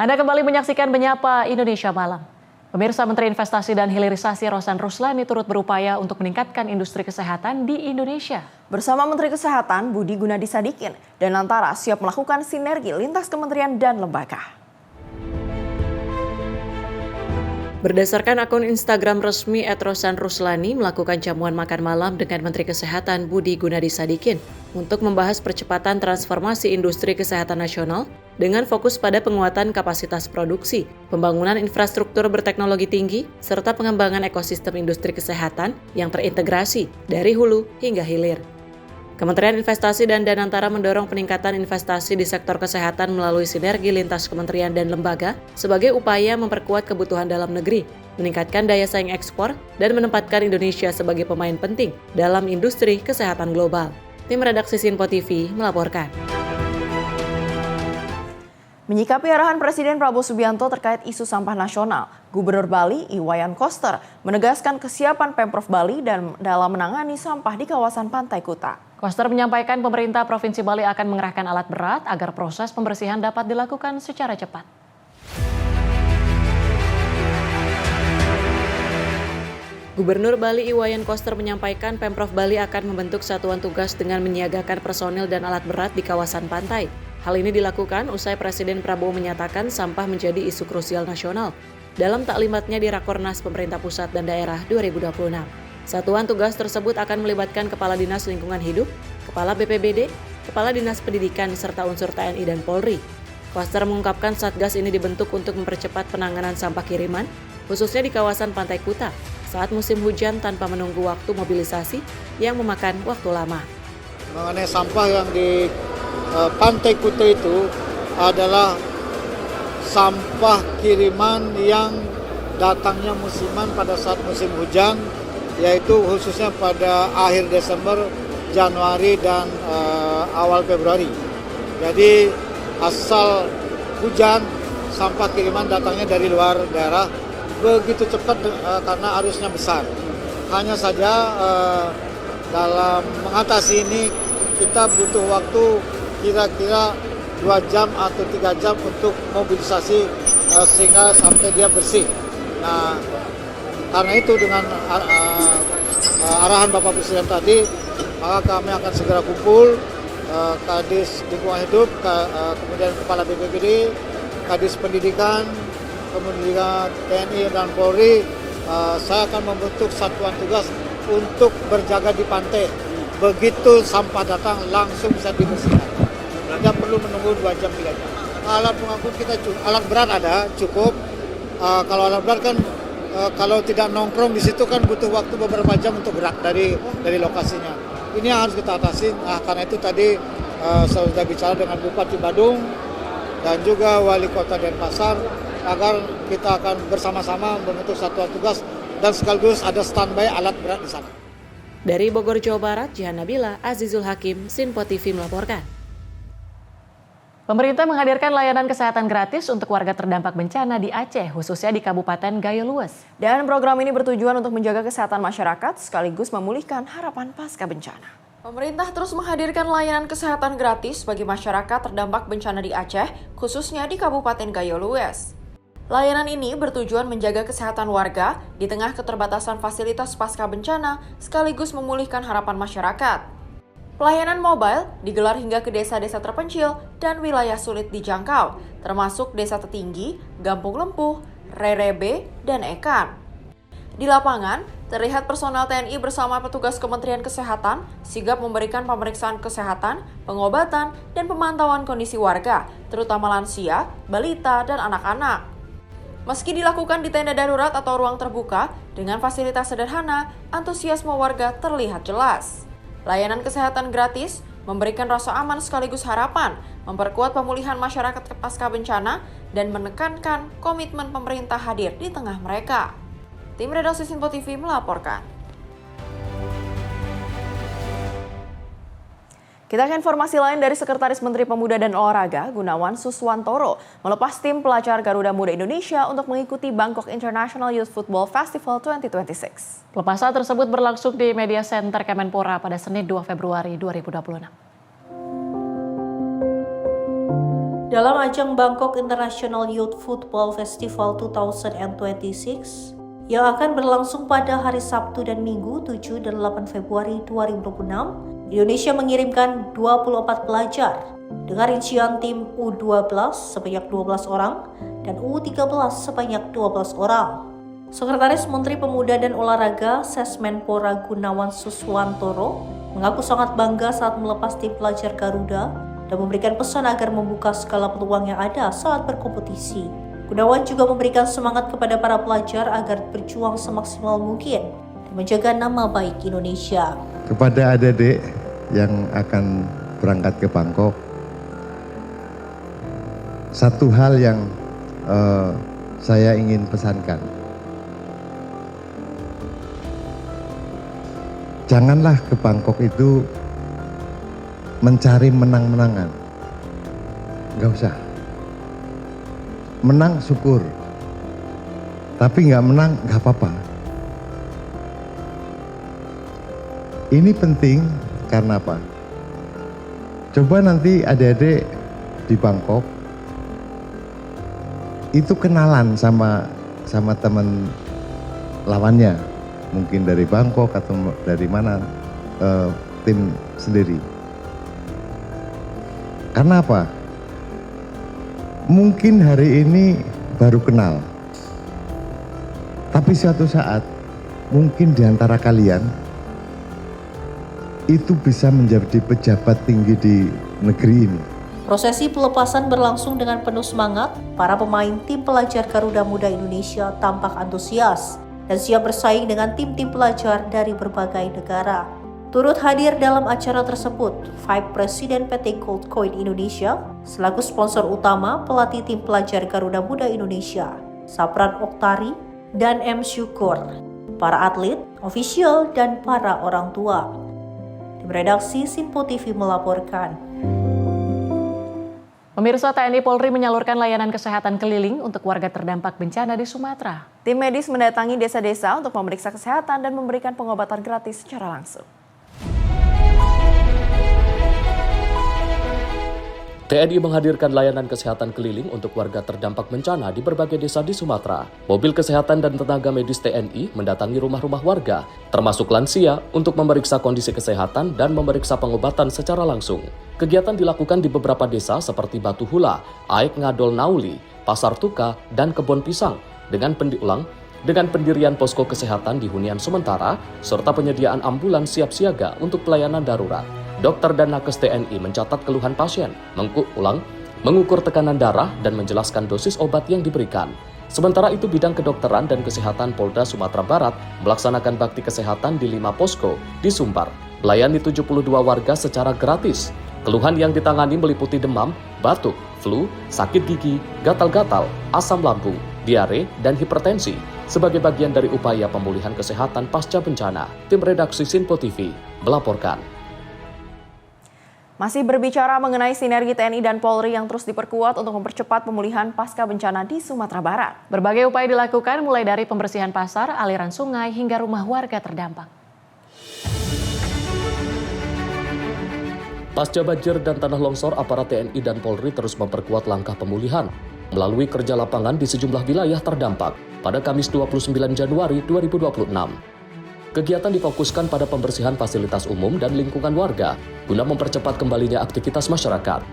Anda kembali menyaksikan Menyapa Indonesia Malam. Pemirsa, Menteri Investasi dan Hilirisasi Rosan Ruslani turut berupaya untuk meningkatkan industri kesehatan di Indonesia. Bersama Menteri Kesehatan Budi Gunadi Sadikin dan Antara siap melakukan sinergi lintas kementerian dan lembaga. Berdasarkan akun Instagram resmi @rosanruslani melakukan jamuan makan malam dengan Menteri Kesehatan Budi Gunadi Sadikin untuk membahas percepatan transformasi industri kesehatan nasional dengan fokus pada penguatan kapasitas produksi, pembangunan infrastruktur berteknologi tinggi, serta pengembangan ekosistem industri kesehatan yang terintegrasi dari hulu hingga hilir. Kementerian Investasi dan Danantara mendorong peningkatan investasi di sektor kesehatan melalui sinergi lintas kementerian dan lembaga sebagai upaya memperkuat kebutuhan dalam negeri, meningkatkan daya saing ekspor, dan menempatkan Indonesia sebagai pemain penting dalam industri kesehatan global. Tim redaksi Simpo TV melaporkan. Menyikapi arahan Presiden Prabowo Subianto terkait isu sampah nasional, Gubernur Bali Iwayan Koster menegaskan kesiapan Pemprov Bali dalam menangani sampah di kawasan Pantai Kuta. Koster menyampaikan pemerintah Provinsi Bali akan mengerahkan alat berat agar proses pembersihan dapat dilakukan secara cepat. Gubernur Bali Iwayan Koster menyampaikan Pemprov Bali akan membentuk satuan tugas dengan menyiagakan personil dan alat berat di kawasan pantai. Hal ini dilakukan usai Presiden Prabowo menyatakan sampah menjadi isu krusial nasional dalam taklimatnya di Rakornas Pemerintah Pusat dan Daerah 2026. Satuan tugas tersebut akan melibatkan Kepala Dinas Lingkungan Hidup, Kepala BPBD, Kepala Dinas Pendidikan, serta unsur TNI dan Polri. Koster mengungkapkan Satgas ini dibentuk untuk mempercepat penanganan sampah kiriman, khususnya di kawasan Pantai Kuta, saat musim hujan tanpa menunggu waktu mobilisasi yang memakan waktu lama. Mengenai sampah yang di Pantai Kuta itu adalah sampah kiriman yang datangnya musiman pada saat musim hujan, yaitu khususnya pada akhir Desember, Januari, dan awal Februari. Jadi asal hujan, sampah kiriman datangnya dari luar daerah begitu cepat karena arusnya besar. Hanya saja dalam mengatasi ini kita butuh waktu kira-kira 2 jam atau 3 jam untuk mobilisasi sehingga sampai dia bersih. Nah, karena itu dengan arahan Bapak Presiden tadi, maka kami akan segera kumpul Kadis Lingkungan Hidup, kemudian Kepala BPBD, Kadis Pendidikan, kemudian TNI dan Polri. Saya akan membentuk satuan tugas untuk berjaga di pantai. Begitu sampah datang langsung bisa dibersihkan. Tidak perlu menunggu 2 jam 3 jam. Alat pengangkut kita alat berat ada cukup. Kalau alat berat kan kalau tidak nongkrong di situ kan butuh waktu beberapa jam untuk gerak dari lokasinya. Ini yang harus kita atasi. Nah, karena itu tadi saya sudah bicara dengan Bupati Badung dan juga Wali Kota Denpasar agar kita akan bersama-sama membentuk satuan tugas dan sekaligus ada standby alat berat di sana. Dari Bogor, Jawa Barat, Jihan Nabila, Azizul Hakim, Simpo TV melaporkan. Pemerintah menghadirkan layanan kesehatan gratis untuk warga terdampak bencana di Aceh, khususnya di Kabupaten Gayo Luas. Dan program ini bertujuan untuk menjaga kesehatan masyarakat sekaligus memulihkan harapan pasca bencana. Pemerintah terus menghadirkan layanan kesehatan gratis bagi masyarakat terdampak bencana di Aceh, khususnya di Kabupaten Gayo Luas. Layanan ini bertujuan menjaga kesehatan warga di tengah keterbatasan fasilitas pasca bencana sekaligus memulihkan harapan masyarakat. Pelayanan mobile digelar hingga ke desa-desa terpencil dan wilayah sulit dijangkau, termasuk desa tertinggi, Gampung Lempuh, Rerebe, dan Ekan. Di lapangan, terlihat personel TNI bersama petugas Kementerian Kesehatan sigap memberikan pemeriksaan kesehatan, pengobatan, dan pemantauan kondisi warga, terutama lansia, balita, dan anak-anak. Meski dilakukan di tenda darurat atau ruang terbuka, dengan fasilitas sederhana, antusiasme warga terlihat jelas. Layanan kesehatan gratis memberikan rasa aman sekaligus harapan, memperkuat pemulihan masyarakat pasca bencana, dan menekankan komitmen pemerintah hadir di tengah mereka. Tim redaksi Sinpo TV melaporkan. Kita ke informasi lain dari Sekretaris Menteri Pemuda dan Olahraga, Gunawan Suswantoro, melepas tim pelajar Garuda Muda Indonesia untuk mengikuti Bangkok International Youth Football Festival 2026. Pelepasan tersebut berlangsung di Media Center Kemenpora pada Senin 2 Februari 2026. Dalam ajang Bangkok International Youth Football Festival 2026 yang akan berlangsung pada hari Sabtu dan Minggu 7 dan 8 Februari 2026, Indonesia mengirimkan 24 pelajar dengan rincian tim U12 sebanyak 12 orang dan U13 sebanyak 12 orang. Sekretaris Menteri Pemuda dan Olahraga Sesmenpora Gunawan Suswantoro mengaku sangat bangga saat melepas tim pelajar Garuda dan memberikan pesan agar membuka segala peluang yang ada saat berkompetisi. Gunawan juga memberikan semangat kepada para pelajar agar berjuang semaksimal mungkin dan menjaga nama baik Indonesia. Kepada adik-adik yang akan berangkat ke Bangkok, satu hal yang saya ingin pesankan. Janganlah ke Bangkok itu mencari menang-menangan. Nggak usah. Menang syukur, tapi nggak menang nggak apa-apa. Ini penting karena apa? Coba nanti adik-adik di Bangkok itu kenalan sama teman lawannya, mungkin dari Bangkok atau dari mana, tim sendiri. Karena apa? Mungkin hari ini baru kenal, tapi suatu saat mungkin di antara kalian itu bisa menjadi pejabat tinggi di negeri ini. Prosesi pelepasan berlangsung dengan penuh semangat. Para pemain tim pelajar Garuda Muda Indonesia tampak antusias dan siap bersaing dengan tim-tim pelajar dari berbagai negara. Turut hadir dalam acara tersebut, Vice Presiden PT Goldcoin Indonesia selaku sponsor utama pelatih tim pelajar Garuda Muda Indonesia, Sapran Oktari dan M. Syukur, para atlet, ofisial, dan para orang tua. Tim redaksi Sinpo TV melaporkan. Pemirsa, TNI Polri menyalurkan layanan kesehatan keliling untuk warga terdampak bencana di Sumatera. Tim medis mendatangi desa-desa untuk memeriksa kesehatan dan memberikan pengobatan gratis secara langsung. TNI menghadirkan layanan kesehatan keliling untuk warga terdampak bencana di berbagai desa di Sumatera. Mobil kesehatan dan tenaga medis TNI mendatangi rumah-rumah warga, termasuk lansia, untuk memeriksa kondisi kesehatan dan memeriksa pengobatan secara langsung. Kegiatan dilakukan di beberapa desa seperti Batu Hula, Aek Ngadol Nauli, Pasar Tuka, dan Kebon Pisang, dengan pendirian posko kesehatan di hunian sementara, serta penyediaan ambulans siap siaga untuk pelayanan darurat. Dokter dan nakes TNI mencatat keluhan pasien, mengukur tekanan darah, dan menjelaskan dosis obat yang diberikan. Sementara itu, bidang kedokteran dan kesehatan Polda Sumatera Barat melaksanakan bakti kesehatan di 5 posko di Sumbar, melayani 72 warga secara gratis. Keluhan yang ditangani meliputi demam, batuk, flu, sakit gigi, gatal-gatal, asam lambung, diare, dan hipertensi sebagai bagian dari upaya pemulihan kesehatan pasca bencana. Tim redaksi Sinpo TV melaporkan. Masih berbicara mengenai sinergi TNI dan Polri yang terus diperkuat untuk mempercepat pemulihan pasca bencana di Sumatera Barat. Berbagai upaya dilakukan mulai dari pembersihan pasar, aliran sungai, hingga rumah warga terdampak. Pasca banjir dan tanah longsor, aparat TNI dan Polri terus memperkuat langkah pemulihan melalui kerja lapangan di sejumlah wilayah terdampak pada Kamis 29 Januari 2026. Kegiatan difokuskan pada pembersihan fasilitas umum dan lingkungan warga guna mempercepat kembalinya aktivitas masyarakat.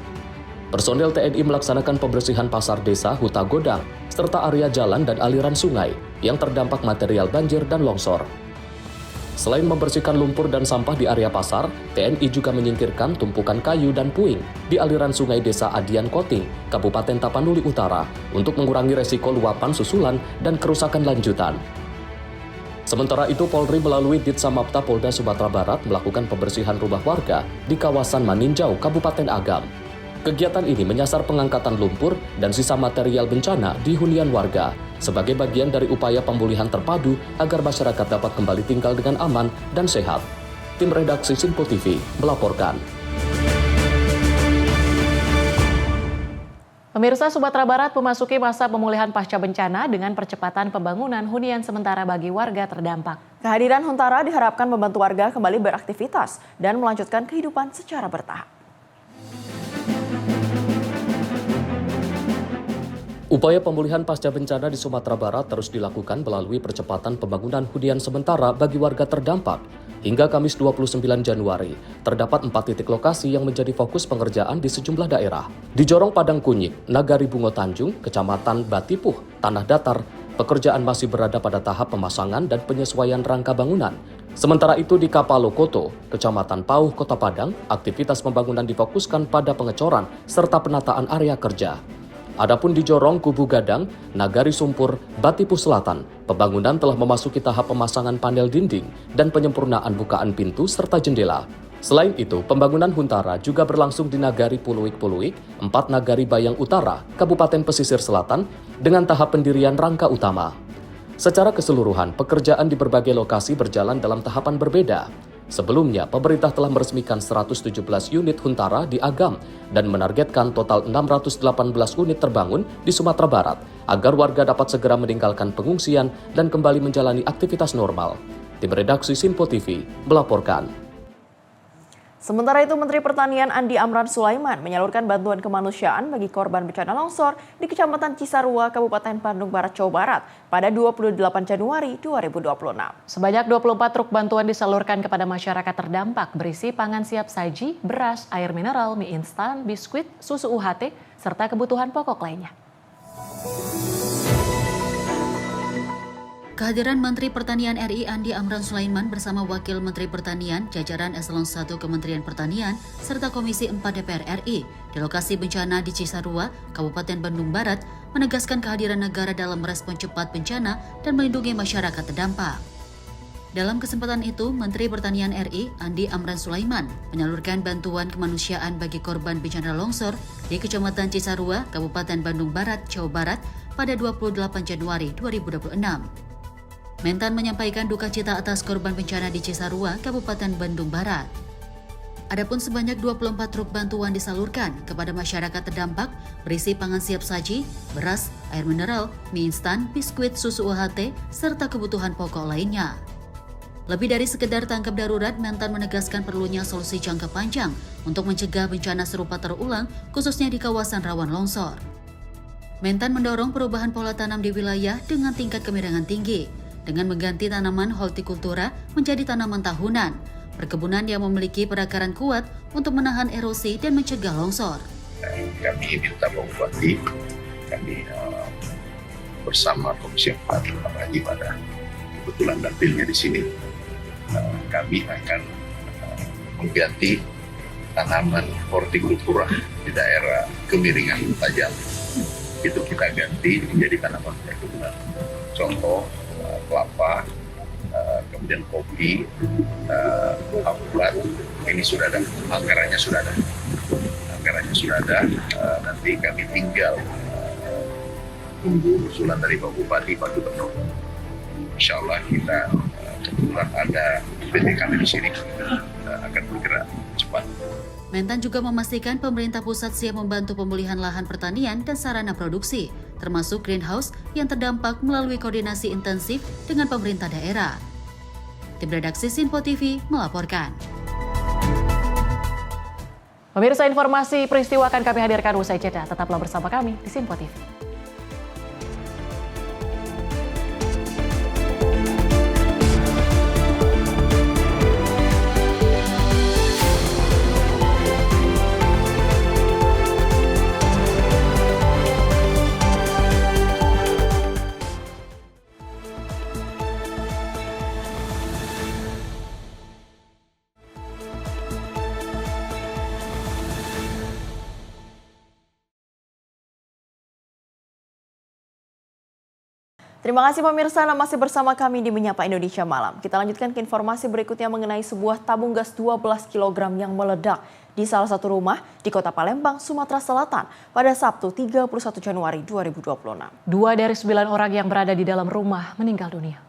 Personel TNI melaksanakan pembersihan pasar desa, huta godang, serta area jalan dan aliran sungai yang terdampak material banjir dan longsor. Selain membersihkan lumpur dan sampah di area pasar, TNI juga menyingkirkan tumpukan kayu dan puing di aliran sungai Desa Adian Koting, Kabupaten Tapanuli Utara, untuk mengurangi resiko luapan susulan dan kerusakan lanjutan. Sementara itu, Polri melalui Ditsamapta Polda Sumatera Barat melakukan pembersihan rumah warga di kawasan Maninjau, Kabupaten Agam. Kegiatan ini menyasar pengangkatan lumpur dan sisa material bencana di hunian warga sebagai bagian dari upaya pemulihan terpadu agar masyarakat dapat kembali tinggal dengan aman dan sehat. Tim redaksi Simpo TV melaporkan. Pemirsa, Sumatera Barat memasuki masa pemulihan pasca bencana dengan percepatan pembangunan hunian sementara bagi warga terdampak. Kehadiran Huntara diharapkan membantu warga kembali beraktivitas dan melanjutkan kehidupan secara bertahap. Upaya pemulihan pasca bencana di Sumatera Barat terus dilakukan melalui percepatan pembangunan hunian sementara bagi warga terdampak. Hingga Kamis 29 Januari, terdapat 4 titik lokasi yang menjadi fokus pengerjaan di sejumlah daerah. Di Jorong Padang Kunyik, Nagari Bungo Tanjung, Kecamatan Batipuh, Tanah Datar, pekerjaan masih berada pada tahap pemasangan dan penyesuaian rangka bangunan. Sementara itu di Kapalokoto, Kecamatan Pauh, Kota Padang, aktivitas pembangunan difokuskan pada pengecoran serta penataan area kerja. Adapun di Jorong Kubu Gadang, Nagari Sumpur, Batipuh Selatan, pembangunan telah memasuki tahap pemasangan panel dinding dan penyempurnaan bukaan pintu serta jendela. Selain itu, pembangunan Huntara juga berlangsung di Nagari Puluik-Puluik, 4 Nagari Bayang Utara, Kabupaten Pesisir Selatan, dengan tahap pendirian rangka utama. Secara keseluruhan, pekerjaan di berbagai lokasi berjalan dalam tahapan berbeda. Sebelumnya, pemerintah telah meresmikan 117 unit Huntara di Agam dan menargetkan total 618 unit terbangun di Sumatera Barat agar warga dapat segera meninggalkan pengungsian dan kembali menjalani aktivitas normal. Tim redaksi Simpo TV melaporkan. Sementara itu, Menteri Pertanian Andi Amran Sulaiman menyalurkan bantuan kemanusiaan bagi korban bencana longsor di Kecamatan Cisarua, Kabupaten Bandung Barat, Jawa Barat pada 28 Januari 2026. Sebanyak 24 truk bantuan disalurkan kepada masyarakat terdampak berisi pangan siap saji, beras, air mineral, mie instan, biskuit, susu UHT, serta kebutuhan pokok lainnya. Kehadiran Menteri Pertanian RI Andi Amran Sulaiman bersama Wakil Menteri Pertanian, jajaran Eselon 1 Kementerian Pertanian, serta Komisi 4 DPR RI di lokasi bencana di Cisarua, Kabupaten Bandung Barat, menegaskan kehadiran negara dalam merespon cepat bencana dan melindungi masyarakat terdampak. Dalam kesempatan itu, Menteri Pertanian RI Andi Amran Sulaiman menyalurkan bantuan kemanusiaan bagi korban bencana longsor di Kecamatan Cisarua, Kabupaten Bandung Barat, Jawa Barat pada 28 Januari 2026. Mentan menyampaikan duka cita atas korban bencana di Cisarua, Kabupaten Bandung Barat. Adapun sebanyak 24 truk bantuan disalurkan kepada masyarakat terdampak berisi pangan siap saji, beras, air mineral, mie instan, biskuit, susu UHT, serta kebutuhan pokok lainnya. Lebih dari sekedar tanggap darurat, Mentan menegaskan perlunya solusi jangka panjang untuk mencegah bencana serupa terulang, khususnya di kawasan rawan longsor. Mentan mendorong perubahan pola tanam di wilayah dengan tingkat kemiringan tinggi, dengan mengganti tanaman hortikultura menjadi tanaman tahunan, perkebunan yang memiliki perakaran kuat untuk menahan erosi dan mencegah longsor. Kami minta Pak Bupati, kami bersama Komisi 4, apalagi pada kebetulan dapilnya di sini, kami akan mengganti tanaman hortikultura di daerah kemiringan tajam. Itu kita ganti menjadi tanaman perkebunan. Contoh, kelapa, kemudian kopi, alpukat, ini sudah ada, anggarannya sudah ada. Nanti kami tinggal tunggu usulan dari Pak Bupati, Pak Gubernur. Insya Allah kita kebetulan ada PT kami di sini akan bergerak cepat. Mentan juga memastikan pemerintah pusat siap membantu pemulihan lahan pertanian dan sarana produksi, termasuk greenhouse yang terdampak melalui koordinasi intensif dengan pemerintah daerah. Tim redaksi Sinpo TV melaporkan. Pemirsa, informasi peristiwa akan kami hadirkan usai jeda. Tetaplah bersama kami di Sinpo TV. Terima kasih pemirsa, Anda masih bersama kami di Menyapa Indonesia Malam. Kita lanjutkan ke informasi berikutnya mengenai sebuah tabung gas 12 kg yang meledak di salah satu rumah di Kota Palembang, Sumatera Selatan pada Sabtu 31 Januari 2026. 2 dari 9 orang yang berada di dalam rumah meninggal dunia.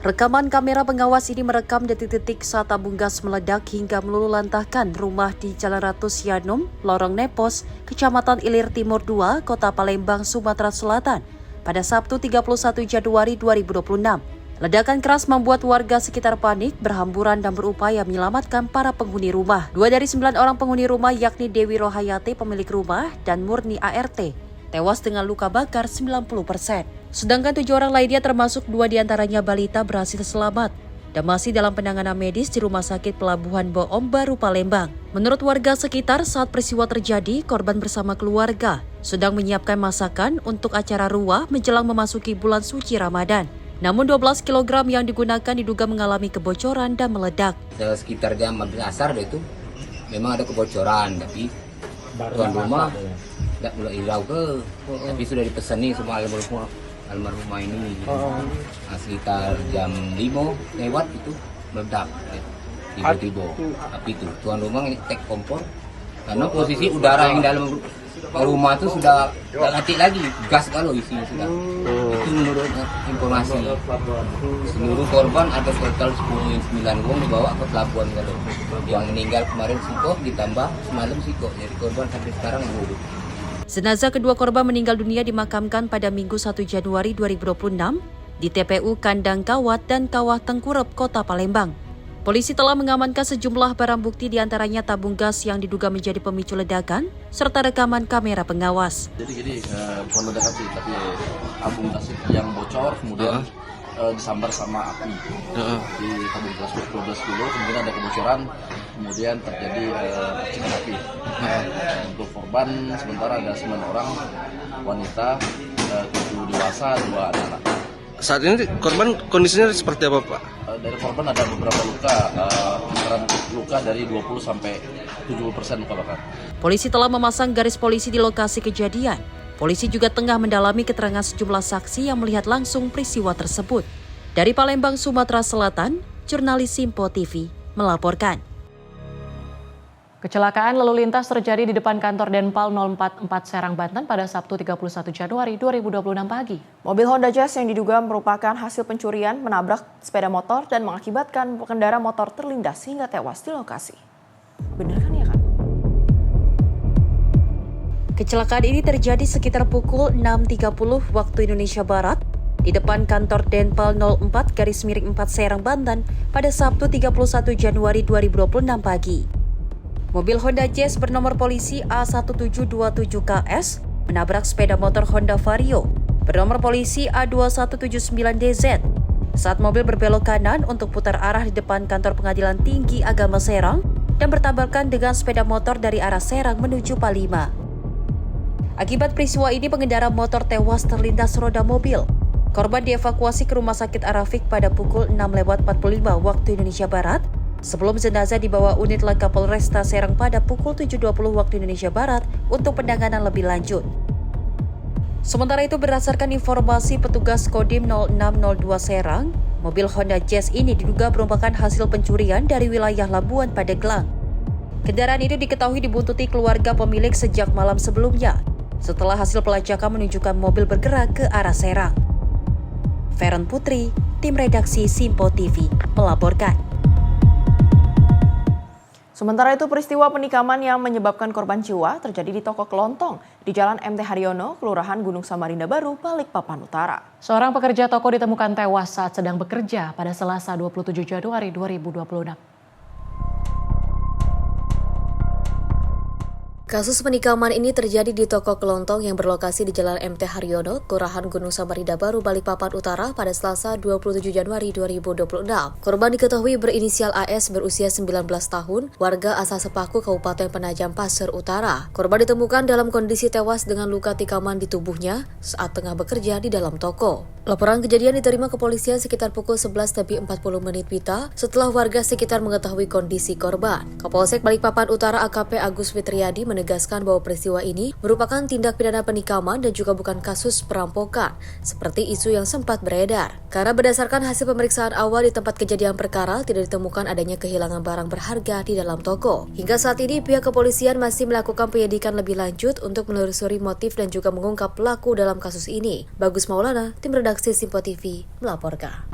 Rekaman kamera pengawas ini merekam detik-detik saat tabung gas meledak hingga meluluhlantahkan rumah di Jalan Ratu Sianum, Lorong Nepos, Kecamatan Ilir Timur 2, Kota Palembang, Sumatera Selatan pada Sabtu 31 Januari 2026. Ledakan keras membuat warga sekitar panik, berhamburan dan berupaya menyelamatkan para penghuni rumah. 2 dari 9 orang penghuni rumah yakni Dewi Rohayati pemilik rumah dan Murni ART tewas dengan luka bakar 90%. Sedangkan 7 orang lainnya termasuk 2 diantaranya balita berhasil selamat dan masih dalam penanganan medis di Rumah Sakit Pelabuhan Boom Baru Palembang. Menurut warga sekitar, saat peristiwa terjadi, korban bersama keluarga sedang menyiapkan masakan untuk acara ruah menjelang memasuki bulan suci Ramadan. Namun 12 kg yang digunakan diduga mengalami kebocoran dan meledak. Sekitar jam asar itu memang ada kebocoran, tapi tuan rumah tidak boleh hirau tapi sudah dipesani semua almarhumah ini. Sekitar jam 5 lewat itu meledak tiba-tiba. Tapi itu tuan rumah cek kompor karena posisi udara yang dalam rumah itu sudah mati lagi, gas kalau isi sudah. Itu menurut informasi. Seluruh korban ada total 9 orang dibawa ke pelabuhan kalau. Yang meninggal kemarin Siko ditambah semalam Siko. Jadi korban sampai sekarang belum. Jenazah kedua korban meninggal dunia dimakamkan pada Minggu 1 Januari 2026 di TPU Kandang Kawat dan Kawah Tengkurep, Kota Palembang. Polisi telah mengamankan sejumlah barang bukti diantaranya tabung gas yang diduga menjadi pemicu ledakan serta rekaman kamera pengawas. Jadi gini, bukan ledakan sih, tapi tabung gas yang bocor kemudian disambar sama api di tabung gas 12 kilo, kemudian ada kebocoran, kemudian terjadi percikan api. Untuk korban sementara ada 9 orang wanita, 7 dewasa, 2 anak-anak. Saat ini korban kondisinya seperti apa, Pak? Dari korban ada beberapa luka, kisaran luka dari 20 sampai 70% luka bakar. Polisi telah memasang garis polisi di lokasi kejadian. Polisi juga tengah mendalami keterangan sejumlah saksi yang melihat langsung peristiwa tersebut. Dari Palembang, Sumatera Selatan, jurnalis Sinpo TV melaporkan. Kecelakaan lalu lintas terjadi di depan kantor Denpal 044 Serang, Banten pada Sabtu 31 Januari 2026 pagi. Mobil Honda Jazz yang diduga merupakan hasil pencurian menabrak sepeda motor dan mengakibatkan pengendara motor terlindas hingga tewas di lokasi. Benar kan ya, Kak? Kecelakaan ini terjadi sekitar pukul 6.30 waktu Indonesia Barat di depan kantor Denpal 04-4 Serang, Banten pada Sabtu 31 Januari 2026 pagi. Mobil Honda Jazz bernomor polisi A1727KS menabrak sepeda motor Honda Vario bernomor polisi A2179DZ saat mobil berbelok kanan untuk putar arah di depan kantor Pengadilan Tinggi Agama Serang dan bertabrakan dengan sepeda motor dari arah Serang menuju Palima. Akibat peristiwa ini, pengendara motor tewas terlindas roda mobil. Korban dievakuasi ke Rumah Sakit Arafik pada pukul 6.45 waktu Indonesia Barat, sebelum jenazah dibawa unit laka Polresta Serang pada pukul 7.20 waktu Indonesia Barat untuk penanganan lebih lanjut. Sementara itu, berdasarkan informasi petugas Kodim 0602 Serang, mobil Honda Jazz ini diduga merupakan hasil pencurian dari wilayah Labuan Pandeglang. Kendaraan itu diketahui dibuntuti keluarga pemilik sejak malam sebelumnya, setelah hasil pelacakan menunjukkan mobil bergerak ke arah Serang. Feren Putri, tim redaksi Sinpo TV, melaporkan. Sementara itu peristiwa penikaman yang menyebabkan korban jiwa terjadi di toko kelontong di Jalan MT Haryono, Kelurahan Gunung Samarinda Baru, Balikpapan Utara. Seorang pekerja toko ditemukan tewas saat sedang bekerja pada Selasa 27 Januari 2026. Kasus penikaman ini terjadi di toko kelontong yang berlokasi di Jalan MT Haryono, Kelurahan Gunung Samarinda Baru, Balikpapan Utara pada Selasa 27 Januari 2026. Korban diketahui berinisial AS berusia 19 tahun, warga asal Sepaku, Kabupaten Penajam Pasir Utara. Korban ditemukan dalam kondisi tewas dengan luka tikaman di tubuhnya saat tengah bekerja di dalam toko. Laporan kejadian diterima kepolisian sekitar pukul 11:40 WITA setelah warga sekitar mengetahui kondisi korban. Kapolsek Balikpapan Utara AKP Agus Fitriadi menegaskan bahwa peristiwa ini merupakan tindak pidana penikaman dan juga bukan kasus perampokan, seperti isu yang sempat beredar. Karena berdasarkan hasil pemeriksaan awal di tempat kejadian perkara, tidak ditemukan adanya kehilangan barang berharga di dalam toko. Hingga saat ini, pihak kepolisian masih melakukan penyelidikan lebih lanjut untuk menelusuri motif dan juga mengungkap pelaku dalam kasus ini. Bagus Maulana, tim redaksi Simpo TV, melaporkan.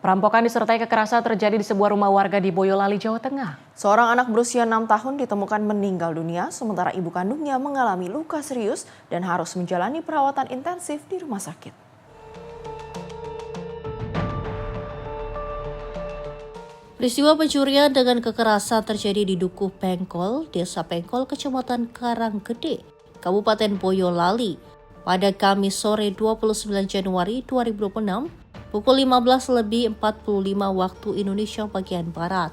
Perampokan disertai kekerasan terjadi di sebuah rumah warga di Boyolali, Jawa Tengah. Seorang anak berusia 6 tahun ditemukan meninggal dunia, sementara ibu kandungnya mengalami luka serius dan harus menjalani perawatan intensif di rumah sakit. Peristiwa pencurian dengan kekerasan terjadi di Dukuh Pengkol, Desa Pengkol, Kecamatan Karanggede, Kabupaten Boyolali, pada Kamis sore 29 Januari 2026, pukul 15:45 waktu Indonesia bagian Barat.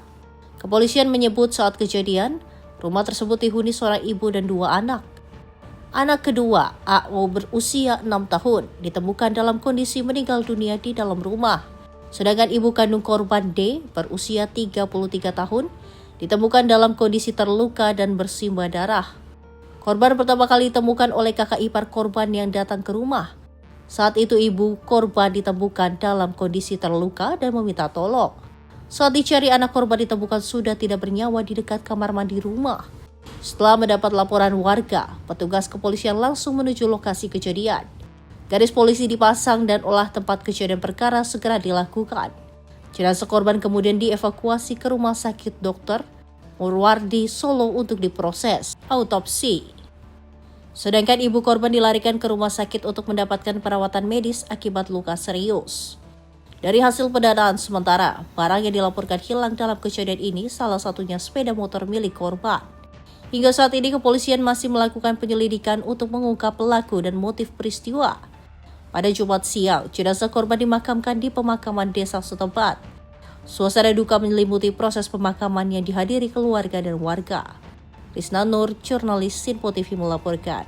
Kepolisian menyebut saat kejadian, rumah tersebut dihuni seorang ibu dan 2 anak. Anak kedua, AO berusia 6 tahun, ditemukan dalam kondisi meninggal dunia di dalam rumah. Sedangkan ibu kandung korban D berusia 33 tahun, ditemukan dalam kondisi terluka dan bersimbah darah. Korban pertama kali ditemukan oleh kakak ipar korban yang datang ke rumah. Saat itu ibu korban ditemukan dalam kondisi terluka dan meminta tolong. Saat dicari, anak korban ditemukan sudah tidak bernyawa di dekat kamar mandi rumah. Setelah mendapat laporan warga, petugas kepolisian langsung menuju lokasi kejadian. Garis polisi dipasang dan olah tempat kejadian perkara segera dilakukan. Jenazah korban kemudian dievakuasi ke Rumah Sakit Dr. Murwardi Solo untuk diproses autopsi. Sedangkan ibu korban dilarikan ke rumah sakit untuk mendapatkan perawatan medis akibat luka serius. Dari hasil pendataan sementara, barang yang dilaporkan hilang dalam kejadian ini salah satunya sepeda motor milik korban. Hingga saat ini kepolisian masih melakukan penyelidikan untuk mengungkap pelaku dan motif peristiwa. Pada Jumat siang, jenazah korban dimakamkan di pemakaman desa setempat. Suasana duka menyelimuti proses pemakaman yang dihadiri keluarga dan warga. Risna Nur, jurnalis Simpo TV melaporkan.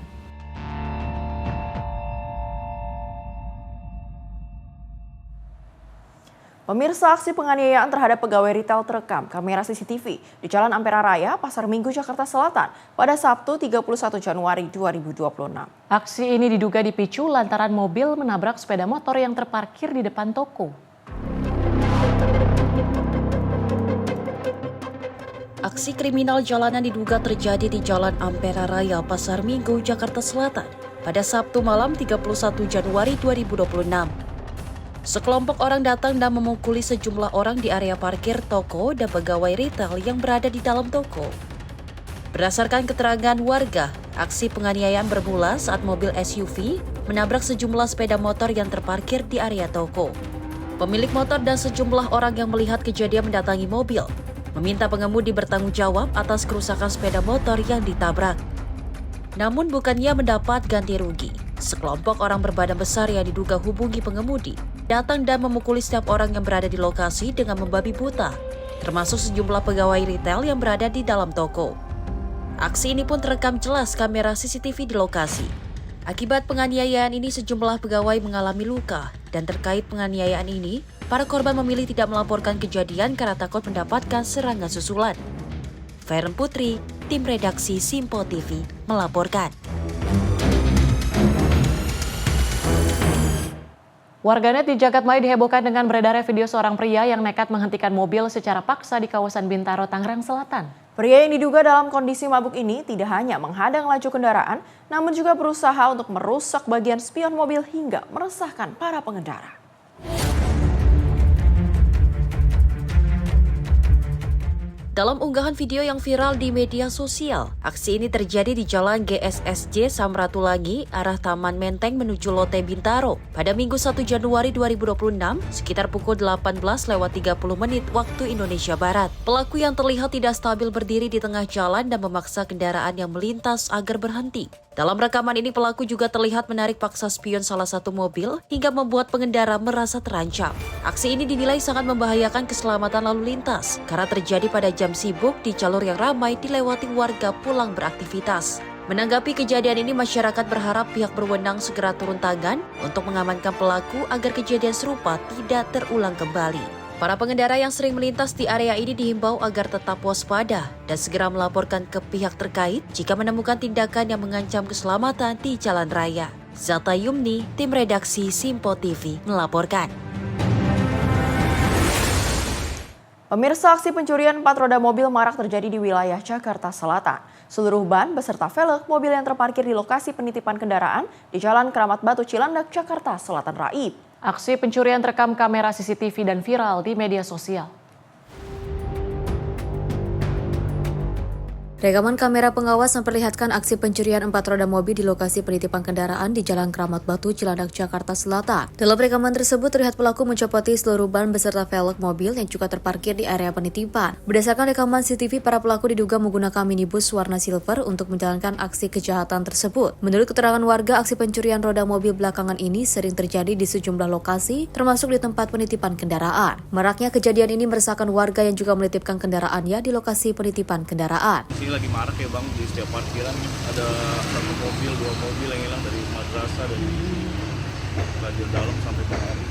Pemirsa, aksi penganiayaan terhadap pegawai retail terekam kamera CCTV di Jalan Ampera Raya, Pasar Minggu, Jakarta Selatan pada Sabtu 31 Januari 2026. Aksi ini diduga dipicu lantaran mobil menabrak sepeda motor yang terparkir di depan toko. Aksi kriminal jalanan diduga terjadi di Jalan Ampera Raya, Pasar Minggu, Jakarta Selatan pada Sabtu malam 31 Januari 2026. Sekelompok orang datang dan memukuli sejumlah orang di area parkir toko dan pegawai retail yang berada di dalam toko. Berdasarkan keterangan warga, aksi penganiayaan bermula saat mobil SUV menabrak sejumlah sepeda motor yang terparkir di area toko. Pemilik motor dan sejumlah orang yang melihat kejadian mendatangi mobil, meminta pengemudi bertanggung jawab atas kerusakan sepeda motor yang ditabrak. Namun bukannya mendapat ganti rugi. Sekelompok orang berbadan besar yang diduga hubungi pengemudi datang dan memukuli setiap orang yang berada di lokasi dengan membabi buta, termasuk sejumlah pegawai retail yang berada di dalam toko. Aksi ini pun terekam jelas kamera CCTV di lokasi. Akibat penganiayaan ini sejumlah pegawai mengalami luka, dan terkait penganiayaan ini, para korban memilih tidak melaporkan kejadian karena takut mendapatkan serangan susulan. Feren Putri, tim redaksi Simpo TV, melaporkan. Warganet di Jagadmaya dihebohkan dengan beredarnya video seorang pria yang nekat menghentikan mobil secara paksa di kawasan Bintaro, Tangerang Selatan. Pria yang diduga dalam kondisi mabuk ini tidak hanya menghadang laju kendaraan, namun juga berusaha untuk merusak bagian spion mobil hingga meresahkan para pengendara. Dalam unggahan video yang viral di media sosial, aksi ini terjadi di Jalan GSSJ Samratulangi, arah Taman Menteng menuju Lote Bintaro, pada Minggu 1 Januari 2026, sekitar pukul 18:30 waktu Indonesia Barat. Pelaku yang terlihat tidak stabil berdiri di tengah jalan dan memaksa kendaraan yang melintas agar berhenti. Dalam rekaman ini, pelaku juga terlihat menarik paksa spion salah satu mobil hingga membuat pengendara merasa terancam. Aksi ini dinilai sangat membahayakan keselamatan lalu lintas karena terjadi pada jam sibuk di jalur yang ramai dilewati warga pulang beraktivitas. Menanggapi kejadian ini, masyarakat berharap pihak berwenang segera turun tangan untuk mengamankan pelaku agar kejadian serupa tidak terulang kembali. Para pengendara yang sering melintas di area ini dihimbau agar tetap waspada dan segera melaporkan ke pihak terkait jika menemukan tindakan yang mengancam keselamatan di jalan raya. Zata Yumni, tim redaksi Simpo TV melaporkan. Pemirsa, aksi pencurian 4 roda mobil marak terjadi di wilayah Jakarta Selatan. Seluruh ban beserta velg mobil yang terparkir di lokasi penitipan kendaraan di Jalan Keramat Batu Cilandak, Jakarta Selatan raib. Aksi pencurian terekam kamera CCTV dan viral di media sosial. Rekaman kamera pengawas memperlihatkan aksi pencurian 4 roda mobil di lokasi penitipan kendaraan di Jalan Keramat Batu, Cilandak, Jakarta Selatan. Dalam rekaman tersebut terlihat pelaku mencopoti seluruh ban beserta velg mobil yang juga terparkir di area penitipan. Berdasarkan rekaman CCTV, para pelaku diduga menggunakan minibus warna silver untuk menjalankan aksi kejahatan tersebut. Menurut keterangan warga, aksi pencurian roda mobil belakangan ini sering terjadi di sejumlah lokasi, termasuk di tempat penitipan kendaraan. Maraknya kejadian ini meresahkan warga yang juga menitipkan kendaraannya di lokasi penitipan kendaraan. Lagi marak ya bang, di setiap parkiran ada 1 mobil, 2 mobil yang hilang dari madrasah, dari banjir dalam sampai ke hari.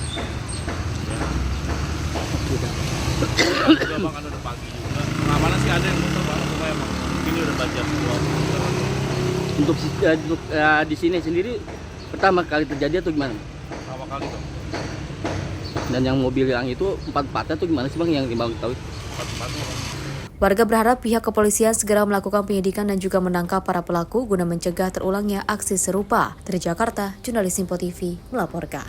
Juga bang, ada pagi juga. Pengamanan sih ada yang muter bang, cuma emang ini udah banjir semua. Untuk di sini sendiri pertama kali terjadi atau gimana? Pertama kali bang. Dan yang mobil yang itu 4-4-nya tuh gimana sih bang yang bang tahu? 4-4-nya bang. Warga berharap pihak kepolisian segera melakukan penyidikan dan juga menangkap para pelaku guna mencegah terulangnya aksi serupa. Dari Jakarta, jurnalis Simpo TV melaporkan.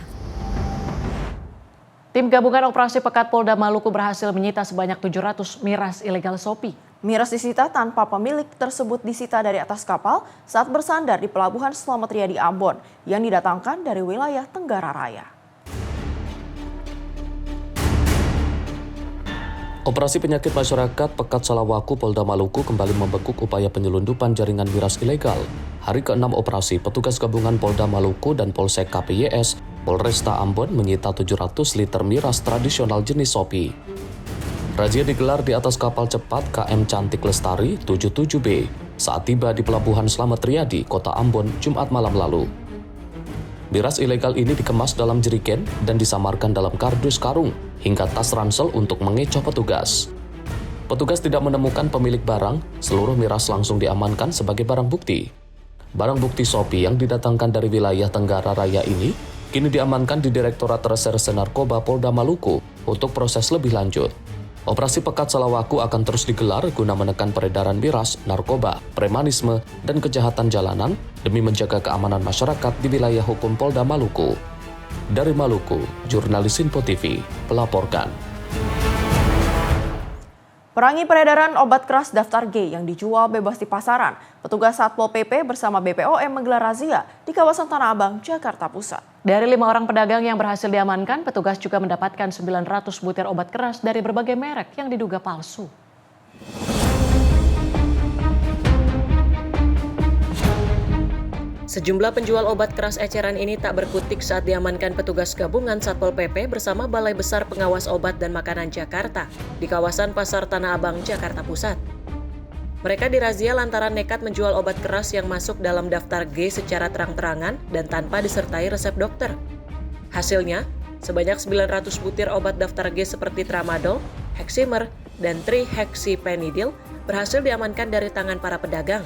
Tim gabungan operasi Pekat Polda Maluku berhasil menyita sebanyak 700 miras ilegal Shopee. Miras disita tanpa pemilik tersebut disita dari atas kapal saat bersandar di Pelabuhan Slamet Riyadi Ambon yang didatangkan dari wilayah Tenggara Raya. Operasi penyakit masyarakat Pekat Salawaku Polda Maluku kembali membekuk upaya penyelundupan jaringan miras ilegal. Hari ke-6 operasi, petugas gabungan Polda Maluku dan Polsek KPYS, Polresta Ambon menyita 700 liter miras tradisional jenis Shopee. Razia digelar di atas kapal cepat KM Cantik Lestari 77B saat tiba di Pelabuhan Slamet Riyadi, Kota Ambon, Jumat malam lalu. Miras ilegal ini dikemas dalam jerigen dan disamarkan dalam kardus karung hingga tas ransel untuk mengecoh petugas. Petugas tidak menemukan pemilik barang, seluruh miras langsung diamankan sebagai barang bukti. Barang bukti Shopee yang didatangkan dari wilayah Tenggara Raya ini kini diamankan di Direktorat Reserse Narkoba Polda Maluku untuk proses lebih lanjut. Operasi Pekat Salawaku akan terus digelar guna menekan peredaran miras, narkoba, premanisme, dan kejahatan jalanan demi menjaga keamanan masyarakat di wilayah hukum Polda Maluku. Dari Maluku, jurnalis Simpo TV melaporkan. Perangi peredaran obat keras daftar G yang dijual bebas di pasaran, petugas Satpol PP bersama BPOM menggelar razia di kawasan Tanah Abang, Jakarta Pusat. Dari 5 orang pedagang yang berhasil diamankan, petugas juga mendapatkan 900 butir obat keras dari berbagai merek yang diduga palsu. Sejumlah penjual obat keras eceran ini tak berkutik saat diamankan petugas gabungan Satpol PP bersama Balai Besar Pengawas Obat dan Makanan Jakarta di kawasan Pasar Tanah Abang, Jakarta Pusat. Mereka dirazia lantaran nekat menjual obat keras yang masuk dalam daftar G secara terang-terangan dan tanpa disertai resep dokter. Hasilnya, sebanyak 900 butir obat daftar G seperti Tramadol, Heximer, dan Trihexypenidil berhasil diamankan dari tangan para pedagang.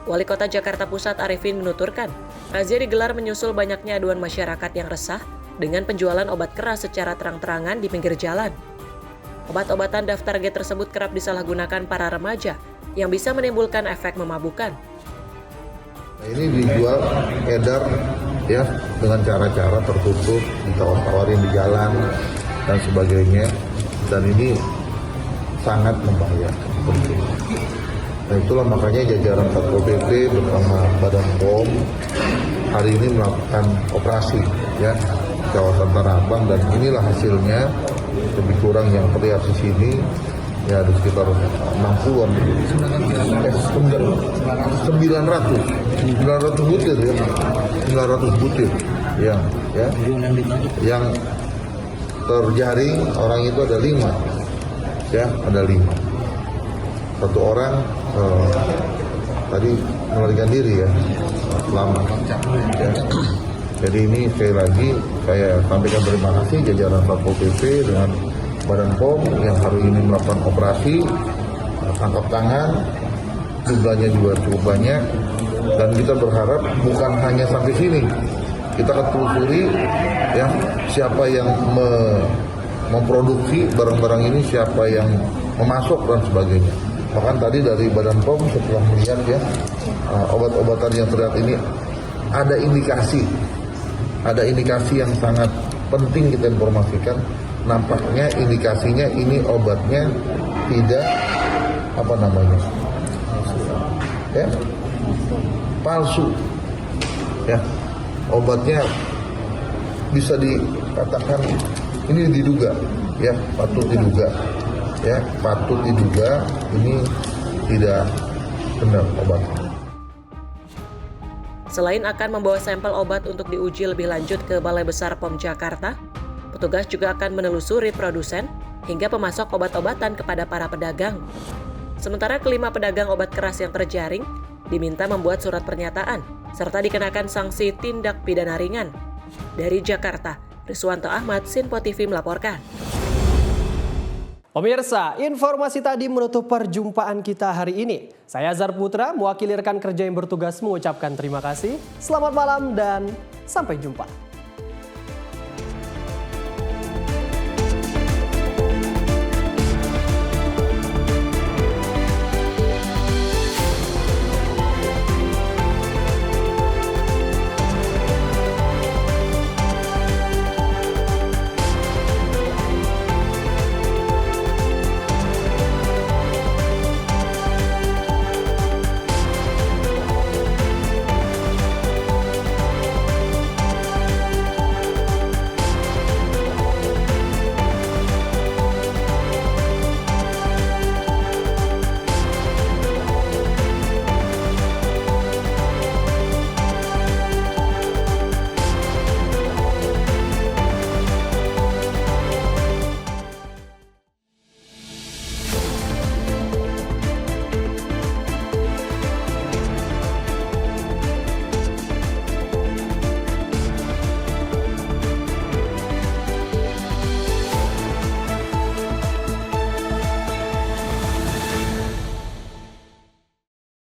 Wali Kota Jakarta Pusat Arifin menuturkan, razia digelar menyusul banyaknya aduan masyarakat yang resah dengan penjualan obat keras secara terang-terangan di pinggir jalan. Obat-obatan daftar G tersebut kerap disalahgunakan para remaja yang bisa menimbulkan efek memabukkan. Ini dijual edar ya dengan cara-cara tertutup, ditawar-tawarin di jalan dan sebagainya. Dan ini sangat membahayakan. Nah itulah makanya jajaran Satpol PP bersama Badan POM hari ini melakukan operasi ya kawasan Tanah Abang, dan inilah hasilnya. Lebih kurang yang terlihat di sini ya ada sekitar 60-an 900 butir ya, 900 butir yang terjaring orang itu ada 5 ya, ada 5. Satu orang tadi melarikan diri ya, selamat ya. Jadi ini sekali lagi saya sampaikan terima kasih jajaran Satpol PP dengan Badan POM yang hari ini melakukan operasi tangkap tangan, jumlahnya juga cukup banyak, dan kita berharap bukan hanya sampai sini, kita akan telusuri ya siapa yang memproduksi barang-barang ini, siapa yang memasok dan sebagainya. Bahkan tadi dari Badan POM setelah melihat ya obat-obatan yang terlihat ini ada indikasi yang sangat penting kita informasikan. Nampaknya indikasinya ini obatnya tidak palsu ya, obatnya bisa dikatakan ini diduga ya, patut diduga ini tidak benar obatnya. Selain akan membawa sampel obat untuk diuji lebih lanjut ke Balai Besar POM Jakarta, petugas juga akan menelusuri produsen hingga pemasok obat-obatan kepada para pedagang. Sementara kelima pedagang obat keras yang terjaring diminta membuat surat pernyataan serta dikenakan sanksi tindak pidana ringan. Dari Jakarta, Riswanto Ahmad, Sinpo TV melaporkan. Pemirsa, informasi tadi menutup perjumpaan kita hari ini. Saya Azhar Putra, mewakili rekan kerja yang bertugas mengucapkan terima kasih. Selamat malam dan sampai jumpa.